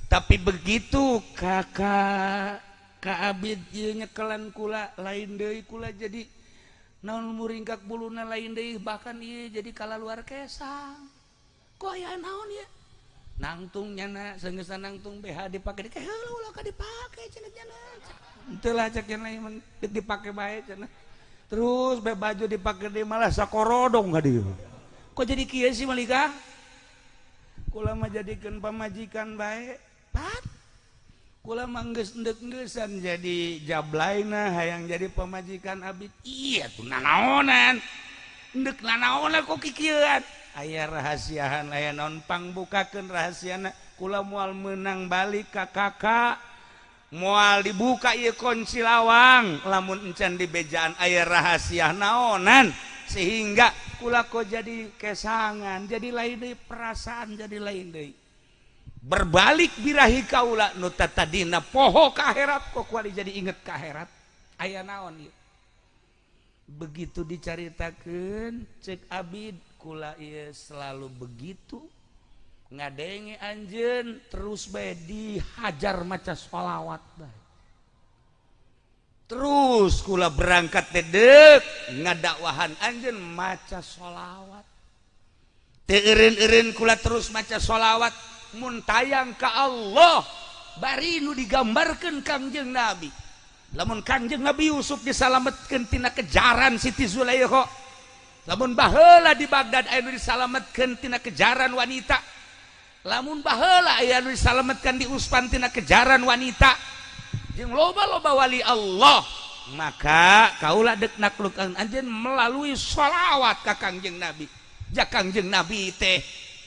Speaker 1: tapi begitu kakak ka Abid ieu nyekelan kula lain deui kula jadi naon muringkak buluna lain deui bahkan ieu jadi kalaluar kesang kok aya naon ya nangtung nyana seunggeusna nangtung BH dipake dike heula ulah ka dipake cenah henteu lah cek yang lain dipake bae cenah terus be baju dipake deui malah sakorodong ka dieu kok jadi kieu sih Malika kula mah jadikeun pamajikan bae pat kula mah geus endeuk-endeusan jadi jablaina hayang jadi pamajikan Abid iya tuh nanaonan endeuk nanaonan kok kikieuan aya rahasiaan aya naon pangbukakeun rahasiana kula moal meunang balik ka kakak moal dibuka ieu kunci lawang lamun encan di bejaan aya rahasia naonan sehingga kula kok jadi kesangan jadi lain deui perasaan jadi lain deui berbalik birahi kaula nu tadina poho ka akhirat kok kuali jadi inget ka akhirat aya naon ieu begitu dicaritakeun cek Abid kula ieu selalu begitu ngadenge anjeun terus bae dihajar maca sholawat bae terus kula berangkat teh deuk ngadakwahan anjeun maca sholawat teu eureun-eureun kula terus maca sholawat mun tayang ka Allah bari nu digambarkeun Kangjeng Nabi lamun Kangjeng Nabi Yusuf disalametkeun tina kejaran Siti Zulaikha lamun baheula di Baghdad aya nu disalametkeun tina kejaran wanita lamun baheula aya nu disalametkeun di Uspan tina kejaran wanita jeung loba-loba wali Allah maka kaula deuk naklukan anjeun melalui sholawat ka Kangjeng Nabi jak Kangjeng Nabi teh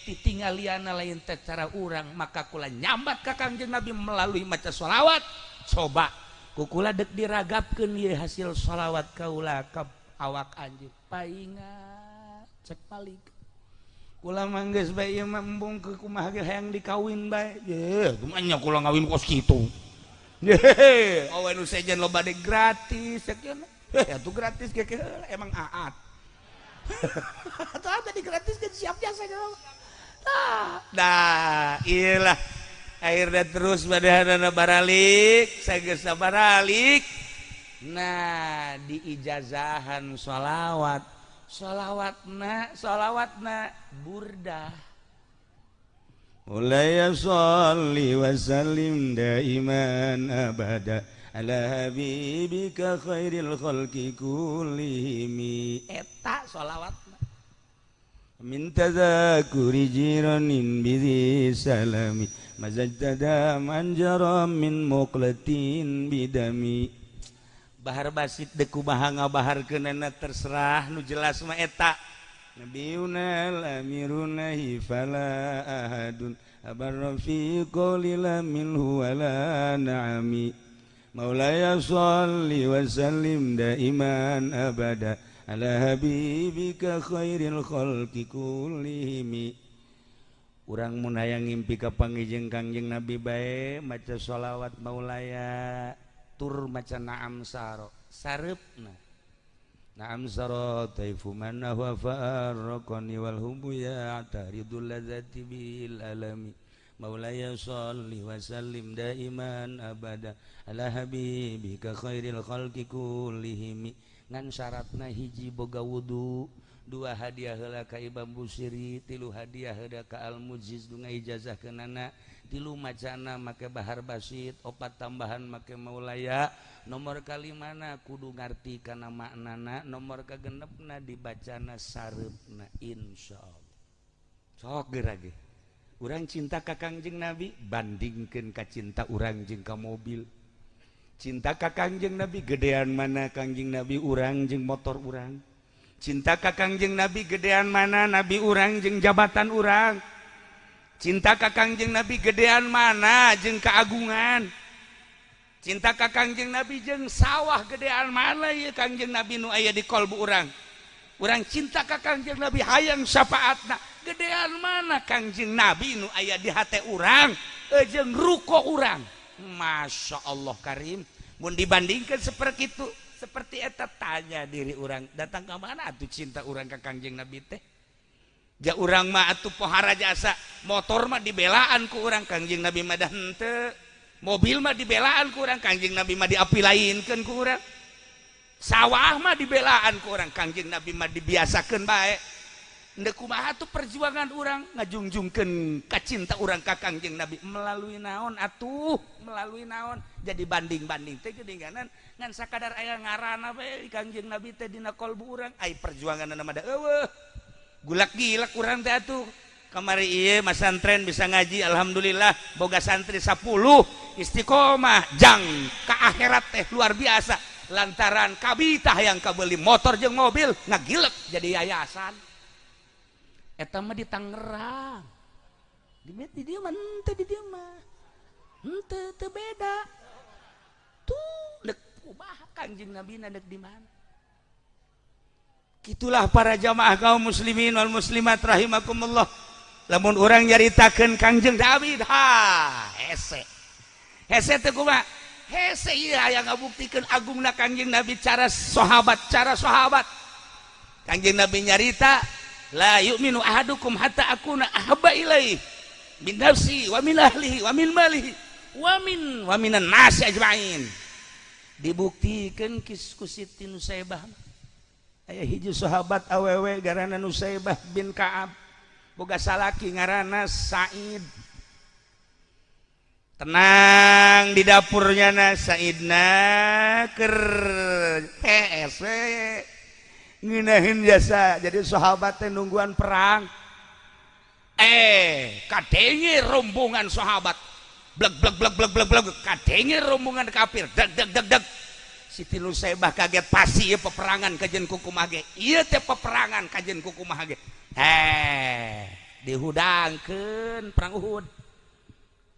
Speaker 1: ditinggaliana lain teh cara urang maka kula nyambat ka Kangjeng Nabi melalui maca sholawat coba kukula deuk diragapkeun ieu hasil sholawat kaula ka awak anjeun paingat cek balik kula manggeus bae ieu mah embung ke kumaha ge hayang dikawin bae ye kumaha kula ngawin kos kitu Oh nu sejen loba de gratis atuh gratis emang aat atau tadi gratis kan siap jasa nah iyalah akhirnya terus badahana baralik sagesa baralik. Nah di ijazahan sholawatna burdah mulai sholli wa sallim daiman abada ala habibika khairil khalqi kullihim eta sholawatna min tadhakuri jiranin bidhi salami mazajtada manjaram min muqlatin bidami bahar basit deku bahanga bahar kenana terserah nu jelas mah eta nabiuna lamiruna hifala ahadun abarra fi qawlila minhu wala na'ami maulaya sholli wa sallim daiman abada ala habibika khairil khalqi kullihim. Urang mun hayang ngimpi ka pangijeng Kangjeng Nabi bae maca sholawat maulaya tur maca na'am saro sareupna na'am saro taifu manna wa farqani wal hubbu ya taridul ladzati bil alami maulaya sholli wa sallim daiman abada ala habibika khairil khalqi kullihim ngan syaratna hiji boga wudu dua hadiah heula ka Imam Busiri tilu hadiah heula ka Al Mujiz nu ngaijazah keunana tilu macana make bahar basit opat tambahan make maulaya nomor kalimana kudu ngarti kana maknana nomor kagenepna dibacana sareupna insyaallah sok geurage urang cinta ka Kangjeng Nabi bandingkeun ka cinta urang jeung ka mobil cinta ka Kangjeng Nabi gedean mana Kangjeng Nabi urang jeung motor urang cinta ka Kangjeng Nabi gedean mana Nabi urang jeung jabatan urang cinta ka Kangjeng Nabi gedean mana jeung keagungan cinta ka Kangjeng Nabi jeung sawah gedean mana ieu Kangjeng Nabi nu aya di kolbu urang urang cinta ka Kangjeng Nabi hayang syafaatna gedean mana Kangjeng Nabi nu aya di hate urang jeung ruko urang Masya Allah Karim mun dibandingkan seperti itu seperti eta tanya diri urang datang ke mana atuh cinta urang ka Kangjeng Nabi teh ja urang mah atuh pohara jasa motor mah dibelaan ku urang Kangjeng Nabi mah dah henteu mobil mah dibelaan ku urang Kangjeng Nabi mah diapilainkeun ku urang sawah mah dibelaan ku urang Kangjeng Nabi mah dibiasakeun bae endeu kumaha tuh perjuangan urang ngajungjungkeun ka cinta urang ka Kangjeng Nabi melalui naon atuh melalui naon jadi banding-banding teh geuninganan ngan sakadar aya ngaranna bae Kangjeng Nabi teh dina kolbu urang ai perjuanganna mah da eueuh gulak-gilak urang teh atuh kamari ieu masantren bisa ngaji alhamdulillah boga santri 10 istiqomah jang ka akhirat teh luar biasa lantaran kabitah yang kabeli motor jeung mobil ngagilek jadi yayasan eta mah di Tangerang di dieu mah henteu di dieu mah henteu teu beda tuh dek kumaha Kangjeng Nabi na dek di mana. Itulah para jamaah kaum muslimin wal muslimat rahimakumullah lamun urang nyaritakeun Kangjeng David hese teh kumaha hese ieu aya ngabuktikeun agungna Kangjeng Nabi cara sahabat Kangjeng Nabi nyarita la yu'minu ahadukum hatta akuna ahabba ilaihi min nafsi wa min ahlihi wa min malihi wa minan nasi ajmain dibuktikeun ku Siti Nusaibah aya hiji sahabat awewe garana Nusaibah bin Ka'ab boga salaki ngaranna Said tenang di dapurnya na Saidna keur PS nginahin jasa jadi sahabat teh nungguan perang kadenge rombongan sahabat bleg kadenge rombongan kafir deg Siti Nusaibah kaget pasti ieu peperangan kajen kukumah ge ieu teh peperangan kajen kukumah ge dihudangkeun perang Uhud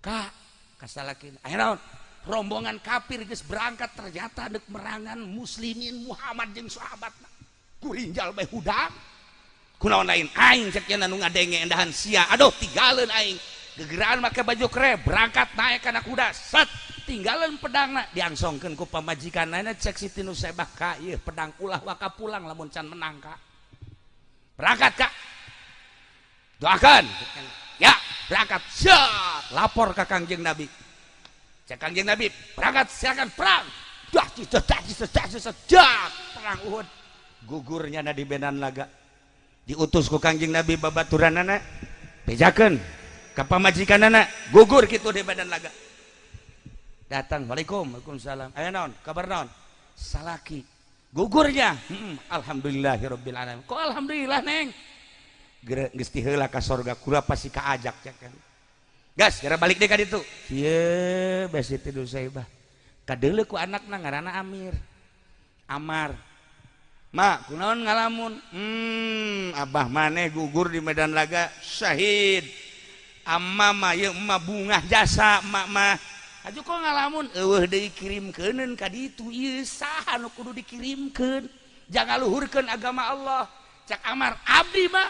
Speaker 1: ka kasalakina aya naon rombongan kafir geus berangkat ternyata deuk merangan muslimin Muhammad jeung sahabatna kurinjal bae hudang kunaon lain aing cek cenah nu ngadenge endahan sia aduh tinggalin aing gegeran make baju kere berangkat naik kana kuda set tinggalan pedangna diangsongkeun ku pamajikanna cek Siti Nusaibah ka ieu pedang ulah waka pulang lamun can menang ka berangkat Kak doakan ya berangkat siap lapor ke Kangjeng Nabi cek Kangjeng Nabi berangkat silakan perang dah perang Uhud gugurnya di Medan Laga diutus ku Kangjeng Nabi babaturanana bejakeun ka pamajikanana gugur kitu di Medan Laga datang waalaikumsalam aya naon kabar naon salaki gugurnya alhamdulillahirabbil alamin kok alhamdulillah neng geus ti heula ka sorga kula pasti kaajak cek kan gas gara balik deh ka ditu ieu besi Siti Nusaibah kadeuleu ku anakna ngaranna Amir Amar mak kunaon ngalamun abah maneh gugur di Medan Laga syahid amma mah ye emak bungah jasa emak mah aju kok ngalamun eueuh deui kirimkeuneun ka ditu ieu saha nu kudu dikirimkeun jangan luhurkeun agama Allah cak Amar abdi mah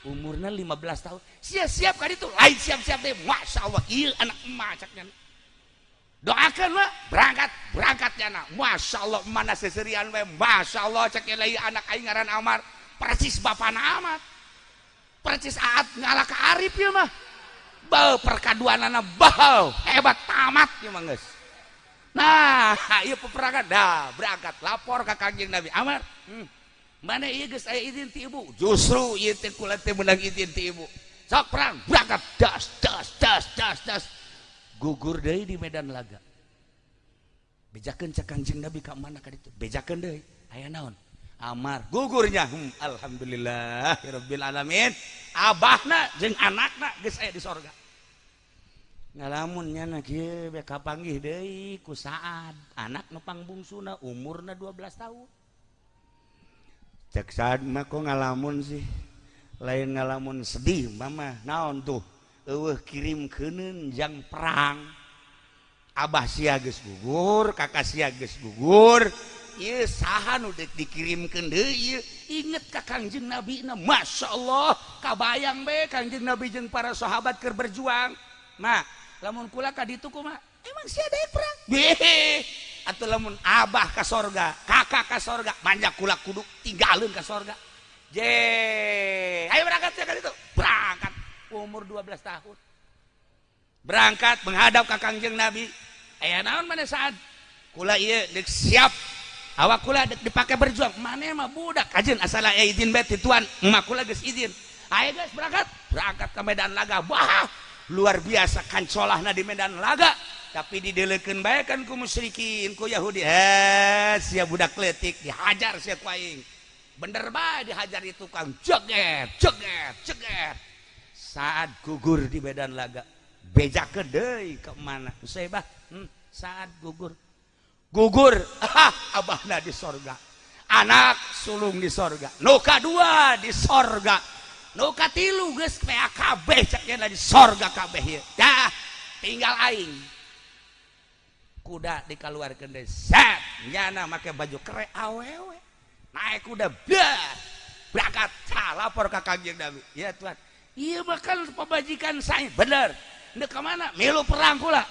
Speaker 1: umurna 15 tahun siap-siap ka ditu lain siap-siap teh masyaallah ieu anak emak caknya doakeun mah berangkat jana masyaallah mana seserian we masyaallah cak lain anak aing ngaran Amar persis bapana amat persis aat ngalah ka Arif ieu mah bau perkaduanana bau hebat tamat ya mangges nah iya peperangan dah berangkat lapor ke Kangjeng Nabi Amar mana iya geus aya izin ti ibu justru ieu teh kula teh meunang izin ti ibu sok perang berangkat das gugur deui di Medan Laga bejakeun cek Kangjeng Nabi ka mana ka ditu bejakeun deui aya naon Amar gugurnya alhamdulillahirabbil alamin abahna jeung anakna geus aya di sorga ngalamun nyana kieu be kapanggih deui ku Saad anak nu pangbungsuna umurna 12 tahun cek Saad mah kok ngalamun sih lain ngalamun sedih mama naon tuh eueuh kirimkeuneun jang perang abah sia geus gugur kakak sia geus gugur ieu saha nu deuk dikirimkeun deui inget ka Kangjeng Nabi na masyaallah kabayang be Kangjeng Nabi jeung para sahabat keur berjuang nah lamun kula ka ditu kumaha emang sia daek perang beh atuh lamun abah ka sorga kakak ka sorga manja kula kudu tinggalin ka sorga je ayo berangkat ka ditu berangkat umur 12 tahun berangkat menghadap ka Kangjeng Nabi aya naon maneh Saad kula ieu deuk siap awak kula dipake berjuang maneh mah budak kajeun asal aya izin bae ti tuan emak kula geus izin ayo guys berangkat ka Medan Laga bah luar biasa kancolahna di Medan Laga tapi didelekeun bae kan ku musyrikin ku Yahudi sia budak leutik dihajar sia ku aing bener bae dihajar itu tukang jeget Saad gugur di Medan Laga bejakeun deui ke mana Nusaibah Saad gugur abahna di sorga anak sulung di sorga nu kadua di sorga nu katilu geus PAKB caknya di sorga kabeh ieu dah tinggal aing kuda dikaluarkeun deui set nyana make baju kere awewe naik kuda berangkat lapor ka Kangjeng Nabi ya Tuhan ieu bakal pemajikan saya bener neuk ka mana milu perang kula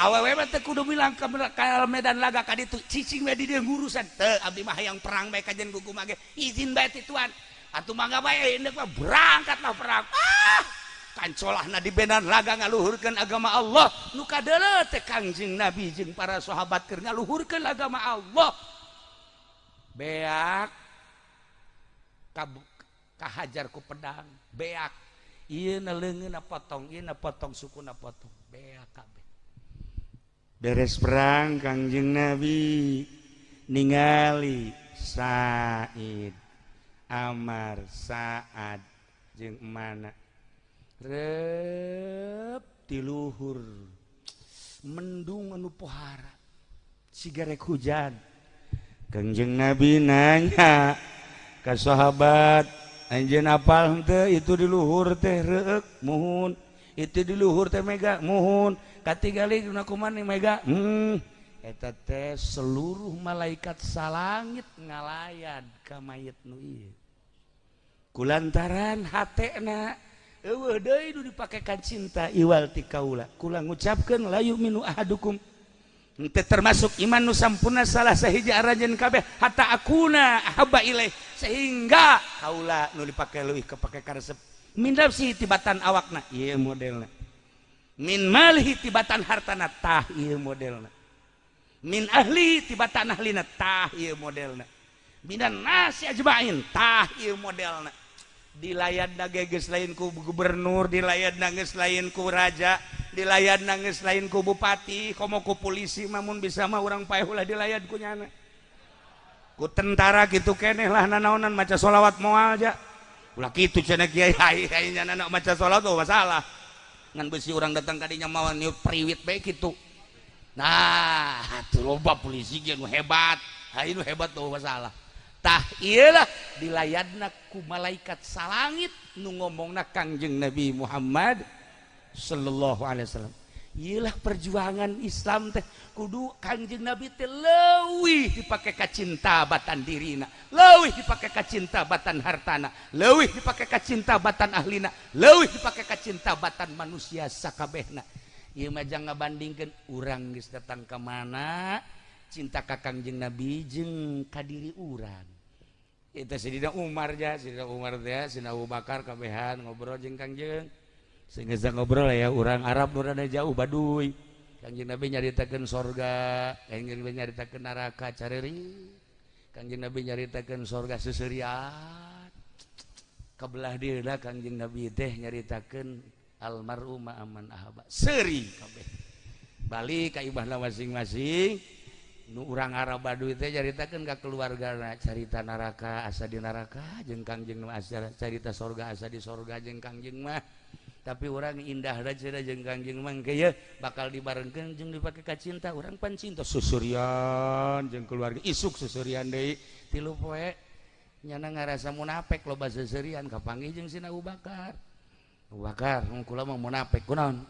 Speaker 1: awewe mah teh kudu bilang ka Medan Laga ka ditu cicing we di dieu ngurusan teu abdi mah hayang perang bae kajen gugum ge izin bae ti tuan atuh mangga bae neuk mah berangkat lah perang kancolahna di Medan Laga ngaluhurkeun agama Allah nu kadeuleu teh Kangjeng Nabi jeung para sahabat keur ngaluhurkeun agama Allah beak kahajar ku pedang beak ieu na leungeunna potong ieu na potong sukuna potong beak kabeh beres perang Kangjeng Nabi ningali Said Amar Saad jeung mana rep di luhur mendung anu pohara sigarek hujan Kangjeng Nabi nanya ka sahabat anjeun apal henteu itu di luhur teh reuk muhun itu di luhur teh mega muhun katingali kumaha mega eta teh seluruh malaikat salangit ngalayan ka mayit nu ieu kulantaran hatena eueuh deui nu dipakekan cinta iwal ti kaula kula ngucapkeun la yu'minu ahadukum Teu termasuk iman nu sampurna salah sahiji arajan kabeh hatta akuna ahabba ilaih sehingga kaula nu dipake leuwih kepake karesep min nafsi tibatan awakna ieu modelna min malihi tibatan hartana tah ieu modelna min ahli tibatan ahlina tah ieu modelna minan nasi ajmain tah ieu modelna dilayadna geus lain ku gubernur dilayadna geus lain ku raja dilayadna geus lain ku bupati komo ku polisi mamun bisa mah urang paeh ulah dilayad ku nyana ku tentara gitu keneh lah nanaonan maca sholawat moal aja ulah kitu cenah kiai hai nyana maca sholawat tuh masalah ngan beusi urang datang ka dinya mah niup priwit bae kitu nah atuh loba polisi ge nu hebat hai nu hebat tuh masalah tah iyalah dilayadna ku malaikat salangit nu ngomongna Kangjeng Nabi Muhammad sallallahu alaihi wasallam iyalah perjuangan Islam teh kudu Kangjeng Nabi teh leuwih dipake ka cinta batan dirina leuwih dipake ka cinta batan hartana leuwih dipake ka cinta batan ahlina leuwih dipake ka cinta batan manusia sakabehna ieu mah jang ngabandingkeun urang geus datang ka mana cinta ka Kangjeng Nabi jeung ka diri urang itu Sidina Umar ja, Sidina Umar teh, Sidina Abu Bakar kabehan ngobrol jeung Kangjeng. Sehingga ngobrol ya urang Arab nu rada jauh Baduy. Kangjeng Nabi nyaritakeun sorga, Kangjeng Nabi nyaritakeun neraka careuring. Kangjeng Nabi nyaritakeun sorga seuseurian. Kabelah dieuna Kangjeng Nabi teh nyaritakeun almar'u ma'aman ahaba. Seuri kabeh. Balik ka ibahna masing-masing. Nu urang Arab Baduy teh caritakeun ka keluargana carita neraka asa di neraka jeung Kangjeng nu asa carita sorga asa di sorga jeung Kangjeng mah tapi urang indah da cenah jeung Kangjeng mah engke ye bakal dibarengkeun jeung dipake ka cinta urang pan cinta susurian jeung keluarga isuk susurian deui 3 poe nyana ngarasa munafik loba susurian kapanggih jeung Sina Abu Bakar Abu Bakar kula mah munafik kunaon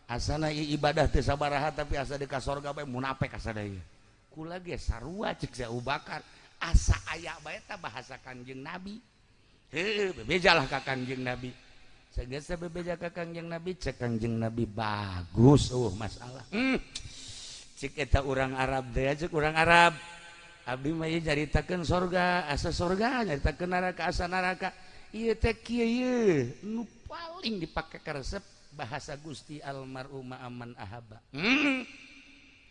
Speaker 1: asana ibadah teu sabaraha tapi asa di ka sorga bae munafik asa deui kula ge sarua cek si Abu Bakar asa aya bae ta bahasa Kangjeng Nabi heuh bebejalah ka Kangjeng Nabi sagesa bebeja ka Kangjeng Nabi cek Kangjeng Nabi bagus masalah cek eta urang Arab teh cek urang Arab abdi mah ieu nyaritakeun sorga asa sorga nyaritakeun neraka asa neraka ieu teh kieu nu paling dipake ka resep bahasa Gusti almarhum aman ahaba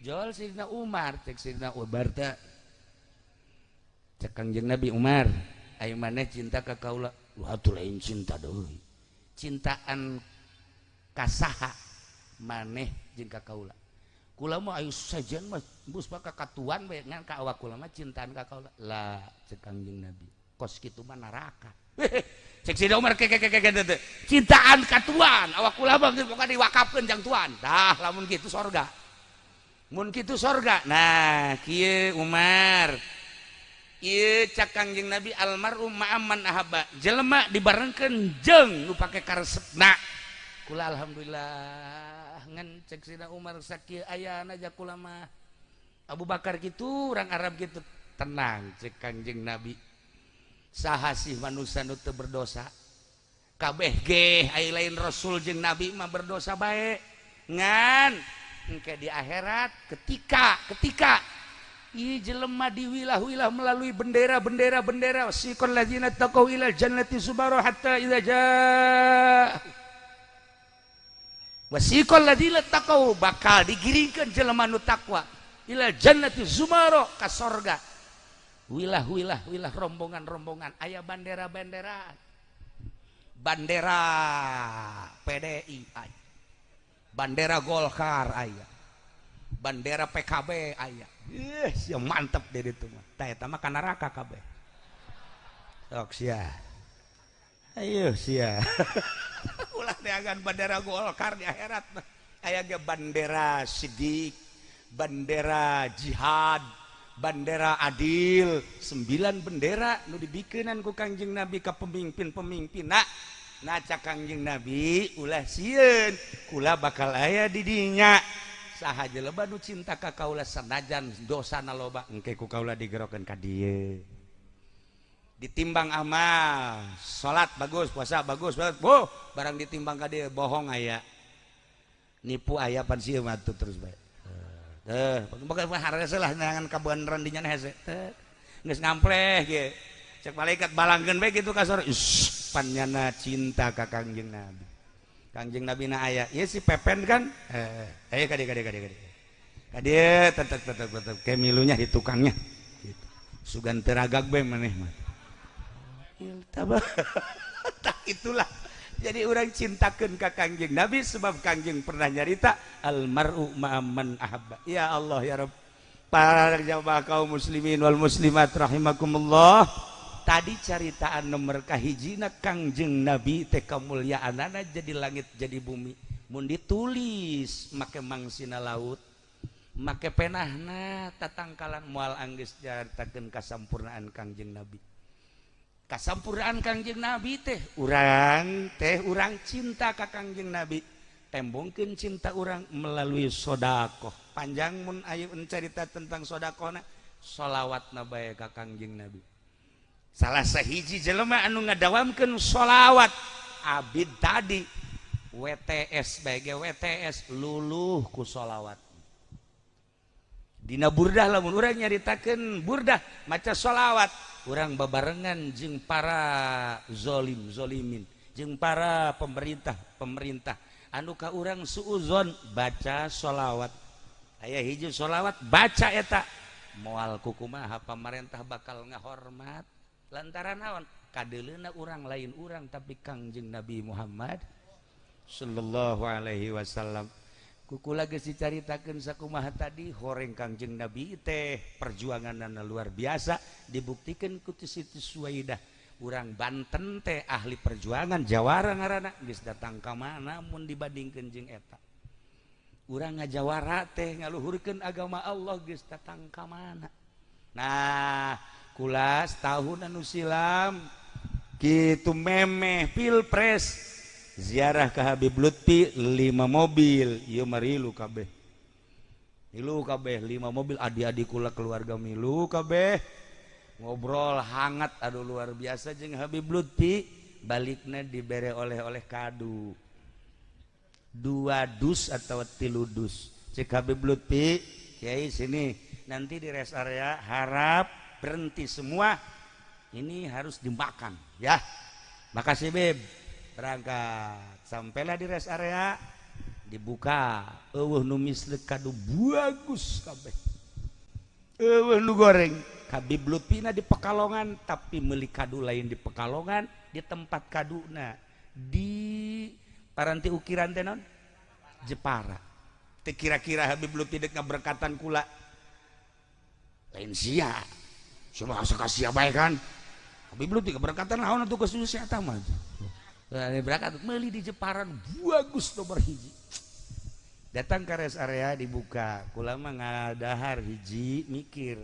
Speaker 1: Jol Sidina Umar cek Sidina Umar teh cek Kangjeng Nabi Umar aya maneh cinta ka kaula atuh lain cinta deui cintaan ka saha maneh jeung ka kaula kula mah aya sajian mah bus ka katuan bae ngan ka awak kula mah cintaan ka kaula lah cek Kangjeng Nabi kos kitu mah neraka cek Sidina Umar cintaan katuan awak kula mah pokoknya diwakafkeun jang tuan dah lamun kitu sorga mun kitu sorga nah kieu Umar ieu cak Kangjeng Nabi almarhum ma'aman ahaba jelema dibarengkeun jeung nu pake karesepna kula alhamdulillah ngan cek Sidina Umar sakieu ayana ja kula mah Abu Bakar kitu urang Arab kitu tenang cek Kangjeng Nabi saha sih manusia nu teu berdosa kabeh ge aya lain rasul jeung nabi mah berdosa bae ngan engke di akhirat ketika ieu jelema diwilah-wilah melalui bendera siqal ladzina taqaw ila jannati subara hatta idza jaa wasiqal ladzina taqaw bakal digiringkeun jelema nu takwa ila jannati zumara ka sorga wilah rombongan aya bandera PDI aya bandera Golkar aya bandera PKB aya sia mantep deh itu mah tah eta mah ka neraka kabeh sok sia ayo sia ulah neangan bandera Golkar di akhirat mah aya ge bandera Sidik bandera jihad bandera adil 9 bendera nu dibikeunan ku Kangjeng Nabi ka pemimpin-pemimpinna nah cak Kangjeng Nabi ulah sieun kula bakal aya di dinya saha jelema nu cinta ka kaula sanajan dosana loba engke ku kaula digerokeun ka dieu ditimbang amal salat bagus puasa bagus boh barang ditimbang ka dieu bohong aya nipu aya pan sieun mah terus bae pokoknya harese lah neangan kabeneran dinya hese geus ngampleh ge cek malaikat balangkeun bae kitu ka sore pannyana cinta ka Kangjeng Nabi. Kangjeng Nabi na aya ieu si Pepen kan aya ka dia tetep ke milunya di tukangnya gitu. Sugan teragak bae maneh mah tabah tak itulah jadi orang cintakeun ka Kangjeng Nabi sebab Kangjeng pernah nyarita almar'u ma'amman ahabba. Ya Allah ya Rabb, para jamaah kaum muslimin wal muslimat rahimakumullah, tadi caritaan nomor kahijina Kangjeng Nabi teh kamulyaanana jadi langit jadi bumi mun ditulis make mangsina laut make penahna tatangkalan moal anggeus jaritakeun kasampurnaan Kangjeng Nabi. Kasampurnaan Kangjeng Nabi teh urang cinta ka Kangjeng Nabi tembongkeun cinta urang melalui sedekah. Panjang mun aya cerita tentang sedekahna shalawatna bae ka Kangjeng Nabi. Salah sahiji jelema anu ngadawamkeun shalawat abid tadi WTS bae WTS luluh ku shalawat. Dina burdah lamun urang nyaritakeun burdah maca shalawat urang babarengan jeung para zolimin jeung para pemerintah anu ka urang suuzon baca shalawat. Aya hiji shalawat baca eta moal kukumaha pamarentah bakal ngahormat lantaran naon kadeuleuna urang lain urang tapi Kangjeng Nabi Muhammad sallallahu alaihi wasallam. Kukula geus dicaritakeun sakumaha tadi horeng Kangjeng Nabi teh perjuanganna luar biasa dibuktikan ku Siti Suwaidah. Urang Banten teh ahli perjuangan jawara ngaranna geus datang ka mana mun dibandingkeun jeung eta. Urang ngajawara teh ngaluhurkeun agama Allah geus datang ka mana. Nah, kula setahun anu silam kitu memeh pilpres ziarah ke Habib Lutfi 5 mobil ieu marilu kabeh 5 mobil adik-adik kula keluarga milu kabeh ngobrol hangat aduh luar biasa jeung Habib Lutfi balikna dibere oleh-oleh kadu 2 dus atau 3 dus cek Habib Lutfi Kiai sini nanti di rest area harap berhenti semua ini harus dimakan ya. Makasih Beb. Berangkat sampailah di rest area dibuka eueuh nu mislek kadu bagus kabeh eueuh nu goreng Habib Lutfina di Pekalongan tapi meuli kadu lain di Pekalongan di tempat kaduna di paranti ukiran teh naon Jepara teh kira-kira Habib Lutfi dek ngaberkatan kula lain sia cuma asa bae kan Habib Lutfi ngaberkatan naon atuh geus sia eta mah berangkat meuli di Jeparan bagus nomor hiji datang ke rest area dibuka kula mah ngadahar hiji mikir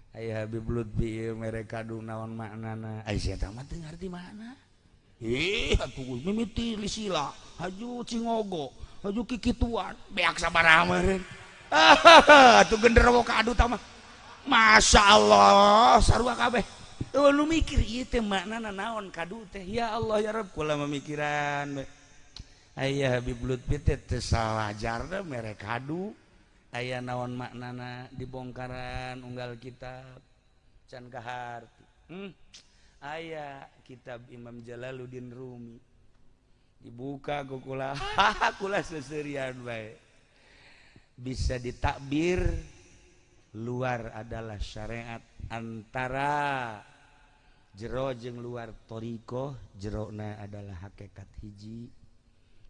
Speaker 1: aya Habib Lutfi ieu mere kadu naon maknana ai sia teh mah teu ngarti mana atuh mimiti lisila haju cingogo haju kikituan beak sabaraha meureun atuh genderowo kadu tah mah masyaallah sarua kabeh lu mikir ieu teh maknana naon kadu teh ya Allah ya Rabb kula mamikiran aya Habib Lutfi teh teu salajarna mere kadu aya naon maknana dibongkaran unggal kitab can kaharti aya kitab Imam Jalaluddin Rumi dibuka ku kula kula seuseurean bae bisa ditakbir luar adalah syariat antara jero jeung luar toriko jerona adalah hakikat hiji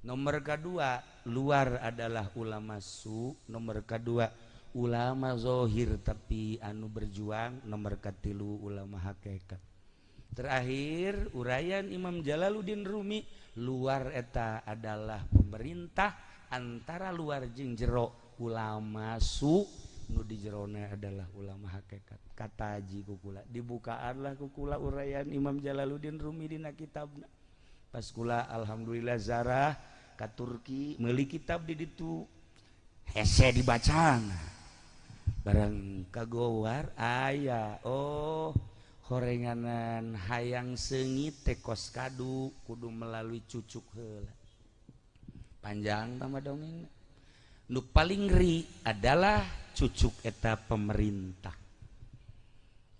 Speaker 1: nomor kedua luar adalah ulama su nomor kedua ulama zohir tapi anu berjuang nomor katilu ulama hakikat terakhir uraian Imam Jalaluddin Rumi luar eta adalah pemerintah antara luar jeung jero ulama su nu di jerona adalah ulama hakikat kata haji kukula dibukaanlah kukula uraian Imam Jalaluddin Rumi dina kitabna pas kula alhamdulillah zarah ka Turki meuli kitab di ditu hese dibacana barang kagowar aya horenganan hayang seungit teh kos kadu kudu melalui cucuk heula panjang tama dongeng nu paling ngeri adalah cucuk eta pemerintah.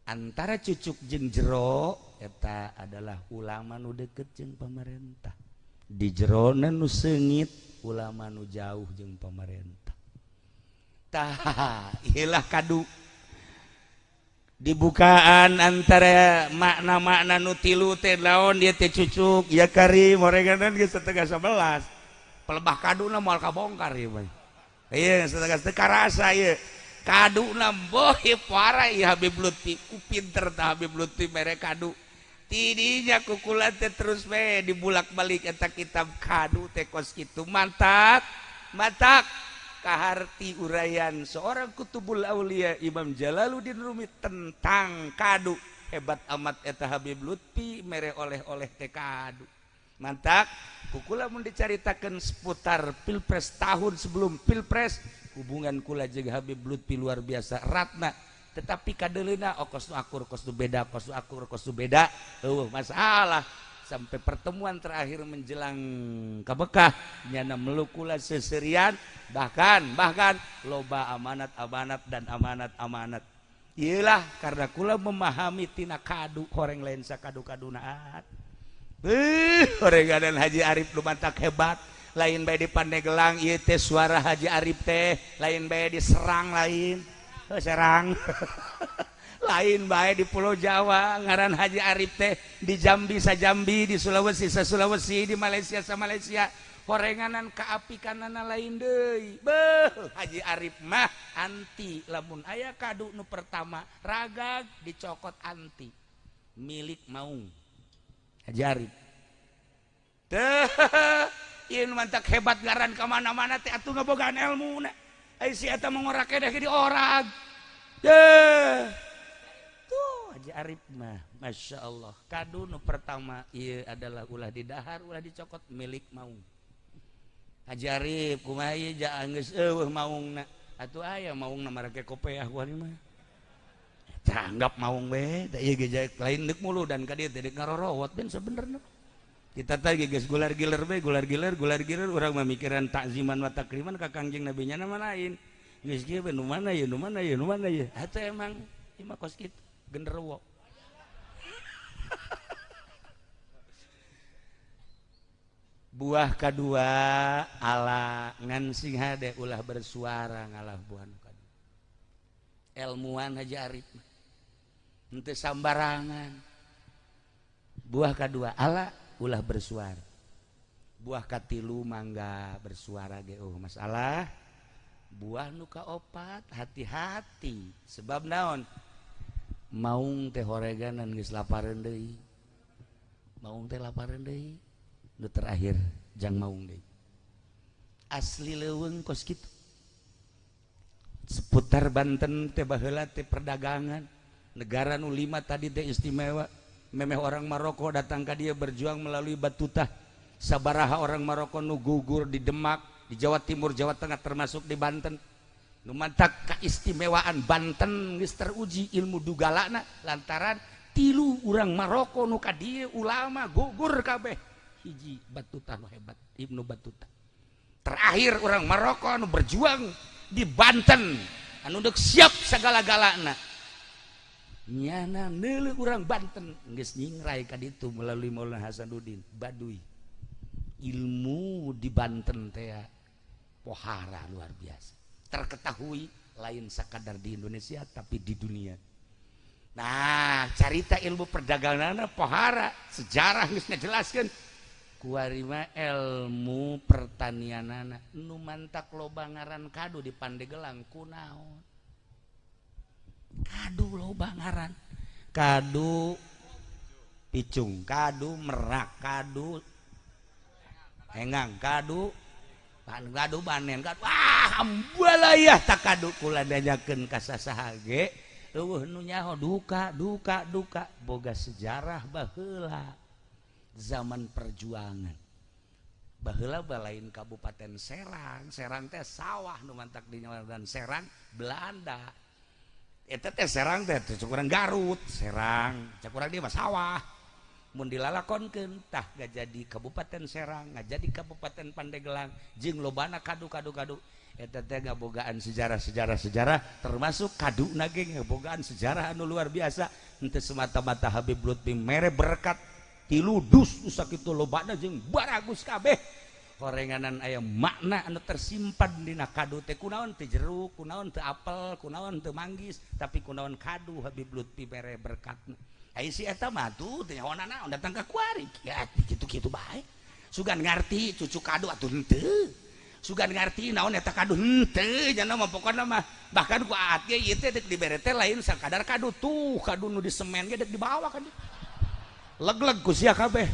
Speaker 1: Antara cucuk jeung jero eta adalah ulama nu deket jeung pemerintah. Di jerona nu seungit ulama nu jauh jeung pemerintah. Tah iyalah kadu dibukaan antara makna-makna nu tilu teh laon dia teh cucuk ya Karim orenganan geus setengah 11 pelebah kaduna moal kabongkar ieu mah. Ieu setengah teu karasa ieu. Kaduna boh parah ieu Habib Lutfi ku pinter tah Habib Lutfi mere kadu. Tidinya kukula teh terus we dibulak-balik eta kitab kadu teh kos kitu mantak kaharti urayan seorang kutubul aulia Imam Jalaluddin Rumi tentang kadu. Hebat amat eta Habib Lutfi mere oleh-oleh teh kadu. Mantak kukula mun dicaritakeun seputar pilpres tahun sebelum pilpres hubungan kula jeung Habib Lutfi luar biasa ratna. Tetapi kadeleuna kos nu akur kos nu beda kos nu akur kos nu beda masalah sampai pertemuan terakhir menjelang ka Mekah nyana meluk kula seserian bahkan loba amanat dan amanat iyalah karena kula memahami tina kadu horeng lain sakadu-kadunaat horenganan Haji Arif nu mantak hebat lain bae di Pandeglang ieu teh suara Haji Arif teh lain bae di Serang Serang lain bae di Pulau Jawa ngaran Haji Arif teh di Jambi sajambi di Sulawesi Sulawesi di Malaysia Malaysia horenganan kaapikanana lain deui beuh Haji Arif mah anti lamun aya kadu nu pertama ragag dicokot anti milik maung Haji Arif teh ieu mantak hebat ngaran ka mana-mana teh atuh ngabogaan elmuna ai si eta mengorake dah di orang tuh Haji Arif mah Masya Allah kadu nu pertama ieu adalah ulah didahar ulah dicokot milik maung Haji Arif kumaha ieu jaan geus eueuh maungna atuh aya maungna marake kopeah wani mah tanggap maung we da ieu ge lain deuk mulu dan ka dieu teh deuk ngarorowot ben sabenerna kita tadi geus gular-giler urang mah mikiran takziman wa takriman ka Kangjeng Nabi nya nama lain geus kieu nu mana ye atuh emang ieu mah kos kitu genderuwo buah kedua ala ngan sing hade ulah bersuara ngalah buah nu kadua ilmuwan Haji Arif henteu sambarangan buah kedua ala ulah bersuara buah katilu mangga bersuara ge masalah buah nu kaopat hati-hati sebab naon maung teh horeganan geus lapareun deui maung teh lapareun deui nu terakhir jang maung deui asli leuweung kos kitu seputar Banten teh baheula teh perdagangan negara nu 5 tadi teh istimewa memeh orang Maroko datang ke dia berjuang melalui Batuta sabaraha orang Maroko nu gugur di Demak di Jawa Timur Jawa Tengah termasuk di Banten nu mantak keistimewaan Banten geus teruji ilmu dugalana lantaran tilu urang Maroko nu ka dieu ulama gugur kabeh hiji Batuta nu hebat Ibnu Batuta terakhir orang Maroko anu berjuang di Banten anu deuk siap sagala-galana nyana neuleuh urang Banten geus nyingrai ka ditu melalui Maulana Hasanuddin Baduy ilmu di Banten teh pohara luar biasa terketahui lain sakadar di Indonesia tapi di dunia. Nah carita ilmu perdagangan pohara sejarah geus ngajelaskeun kuari mah ilmu pertanianana nu mantak loba ngaran kadu di Pandeglang kunaon kadu loba ngaran kadu picung kadu merak kadu hengang kadu banen kadu ambalayah tak kadu kula danyakeun ka sasaha ge eueuh nu nyaho duka boga sejarah baheula zaman perjuangan baheula balain Kabupaten Serang teh sawah nu mantak di dan Serang Belanda eta teh Serang teh cukuran Garut Serang cukuran dia mah sawah mun dilalakonkeun tah gak jadi Kabupaten Serang gak jadi Kabupaten Pandeglang jeung lobana kadu eta teh ngabogaan sejarah termasuk kadu nage ngabogaan sejarah anu luar biasa henteu semata-mata Habib Lutfi mere berkat tiludus sakitu lobana jeung baragus kabeh korenganan aya makna anu tersimpan dina kadu teh kunaon teh jeruk kunaon teh apel kunaon teh manggis tapi kunaon kadu Habib Lutfi mere berkatna ai si eta mah tuh teh nyawana naon datang ka kuari ya kitu-kitu bae sugan ngarti cucu kadu atuh henteu sugan ngarti naon eta kadu henteu nya mah pokona mah bahkan ku aat ge ieu teh deuk dibere teh lain sakadar kadu tuh kadu nu di semen ge deuk dibawa kan leg-leg ku sia kabeh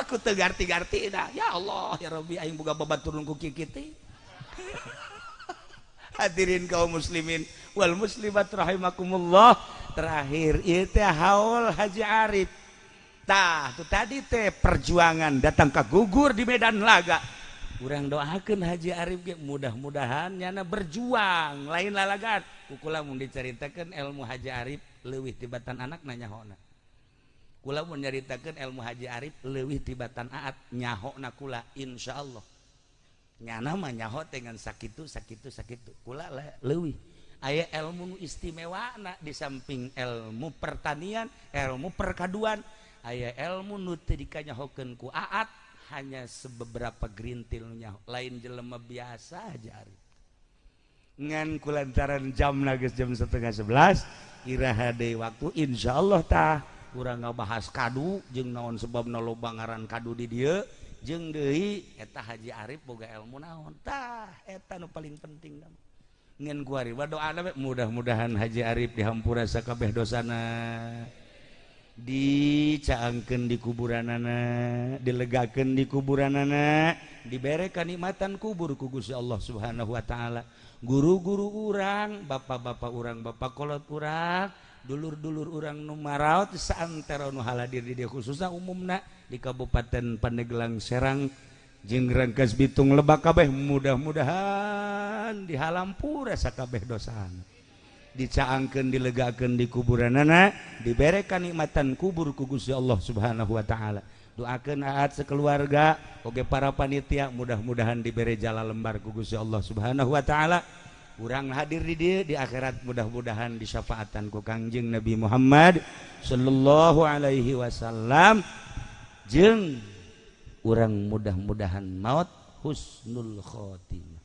Speaker 1: aku teu garti-garti dah ya Allah ya Rabbi aing boga babaturan ku kieu teh hadirin kaum muslimin wal muslimat rahimakumullah terakhir ieu teh haul Haji Arif tah tu tadi teh perjuangan datang ka gugur di medan laga urang doakeun Haji Arif ge mudah-mudahan nyana berjuang lain lalagan kukula mun dicaritakeun ilmu Haji Arif leuwih tibatan anak nanyahona kula mun nyaritakeun ilmu Haji Arif leuwih tibatan aat nyahona kula insyaallah nyana mah nyaho dengan sakitu kula leuwih aya ilmu nu istimewana di samping ilmu pertanian ilmu perkaduan aya ilmu nu teu dikanyahokeun ku aat hanya sebeberapa gerintil nyaho lain jelema biasa Haji Arif ngan kulantaran jamna geus jam 10:30 iraha deui waktu insyaallah tah urang ngabahas kadu jeung naon sebabna loba ngaran kadu di dieu jeung deui eta Haji Arif boga ilmu naon tah eta nu paling penting ngan kuari doana mudah-mudahan Haji Arif dihampura sakabeh dosana dicaangkeun di kuburanana dilegakeun di kuburanana dibere kanikmatan kubur ku Gusti Allah Subhanahu wa taala guru-guru urang bapak-bapak urang bapak kolot urang dulur-dulur urang nu maraot saantara nu haladir di dieu khususna umumna di Kabupaten Pandeglang Serang jeung Rangkas Bitung Lebak kabeh mudah-mudahan dihalampura sakabeh dosana dicaangkeun dilegakeun di kuburanana dibere kanikmatan kubur ku Gusti Allah Subhanahu wa taala doakeun aat sekeluarga oge para panitia mudah-mudahan dibere jala lembar ku Gusti Allah Subhanahu wa taala urang hadir di dieu di akhirat mudah-mudahan disyafaatan ku Kangjeng Nabi Muhammad sallallahu alaihi wasallam jeung urang mudah-mudahan maut husnul khotimah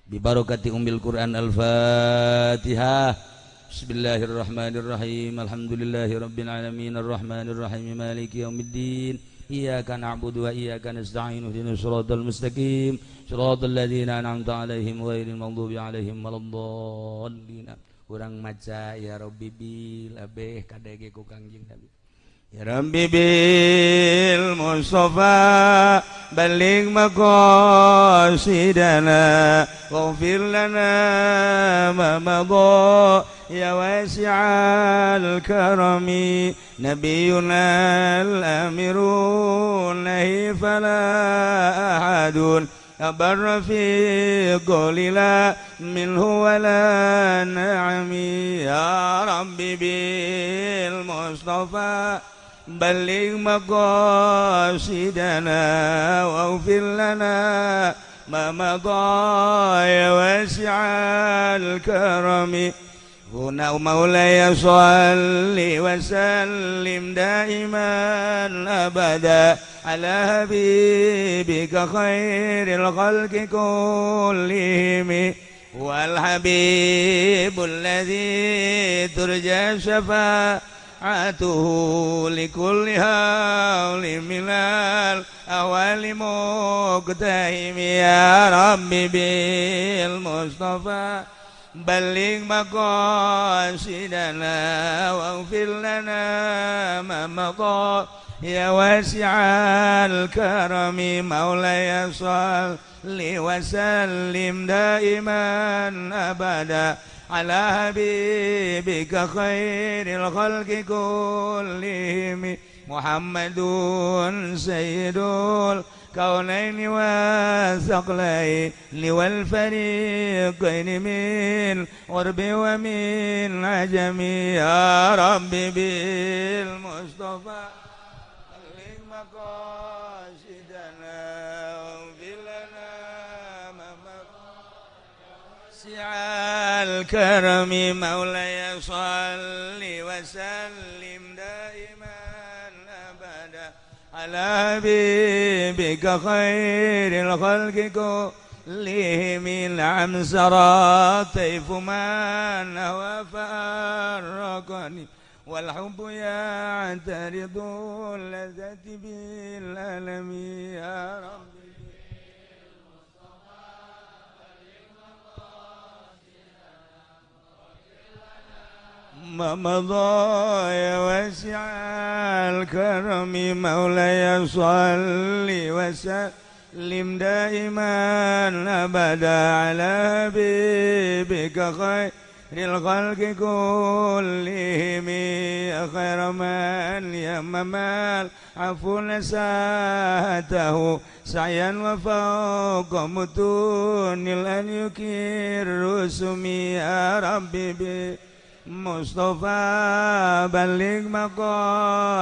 Speaker 1: bibarakati ummil Quran al-Fatihah bismillahirrahmanirrahim alhamdulillahirabbil alamin arrahmanir rahim maliki yaumiddin iyyaka na'budu wa iyyaka nasta'in ihdinas siratal mustaqim siratal ladzina an'amta 'alaihim ghairil maghdubi 'alaihim waladdallin urang maca ya rabbi bil abeh kadege ku Kangjeng Nabi ya rabbi bil mustafa baligh maqasidana waghfir lana ma madha ya wasi'al karami nabiyuna al-amirun nahi fala ahadun abar fi qulila minhu wala na'ami ya rabbi bil mustafa baligh maqasidana waghfir lana ma madha ya wasi'al karami huna maulaya shalli wa sallim daiman abada ala habibika khairil khalqi kullihim wal habibul ladzi turja syafa'atuhu likulli hawli minal awali muqtahim ya rabbi bil mustafa baligh maqasidana waghfir lana ma madha ya wasi'al karami maulaya shalli wa sallim daiman abada ala habibika khairil khalqi kullihim Muhammadun sayyidul kaunaini wa thaqlaini wal fariqaini min urbi wa min ajami ya rabbi bil mustafa baligh maqasidana waghfir lana ma الكرم مولاي صل وسلم دائما أبدا على حبيبك خير الخلق كلهم نعم سرى طيف من وفارقني والحب يعترض اللذة بالألم يا رب ما مضى يا واسع الكرم مولاي صل وسلم دائما أبدا على حبيبك خير الخلق كلهم يا خير من يمم العفو نساته سعيا وفوق متون أن يكير رسمي يا ربي مصطفى بلغ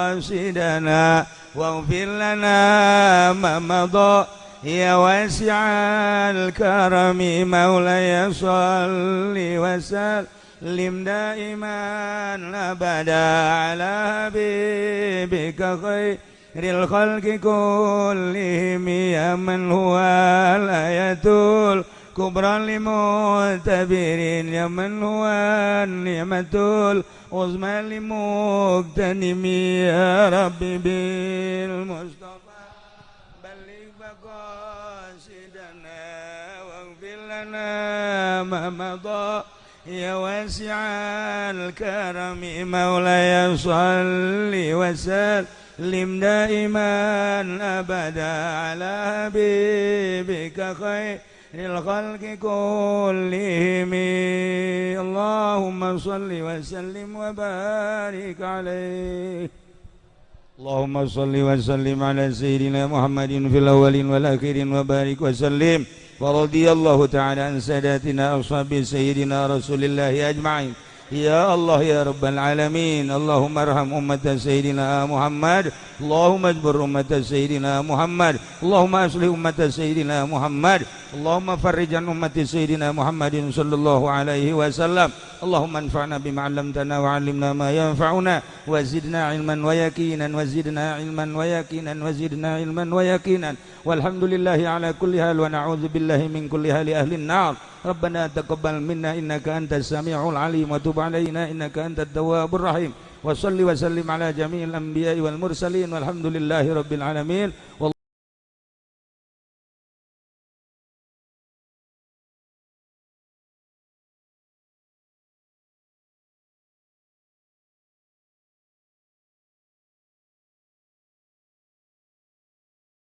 Speaker 1: مقاصدنا واغفر لنا ما مضى يا واسع الكرم مولاي صل وسلم دائما أبدا على حبيبك خير الخلق كلهم يا من هو الآية كبرى لمعتبرين يا من هو النعمة العظمى لمغتنم يا ربي بالمصطفى بلغ مقاصدنا واغفر لنا ما مضى يا واسع الكرم مولاي صل وسلم دائما أبدا على حبيبك خير الخلق كلهم اللهم صل وسلم وبارك عليه اللهم صل وسلم على سيدنا محمد في الأولين والآخرين وبارك وسلم ورضي الله تعالى عن ساداتنا أصحاب سيدنا رسول الله أجمعين يا الله يا رب العالمين اللهم ارحم أمة سيدنا محمد اللهم اجبر أمة سيدنا محمد اللهم أصلح أمة سيدنا محمد اللهم فرج عن أمة سيدنا محمد صلى الله عليه وسلم اللهم انفعنا بما علمتنا وعلمنا ما ينفعنا وزدنا علما ويقينا وزدنا علما ويقينا وزدنا علما ويقينا والحمد لله على كل حال ونعوذ بالله من كل حال أهل النار ربنا تقبل منا إنك أنت السميع العليم وتب علينا إنك أنت التواب الرحيم وصل وسلم على جميع الأنبياء والمرسلين والحمد لله رب العالمين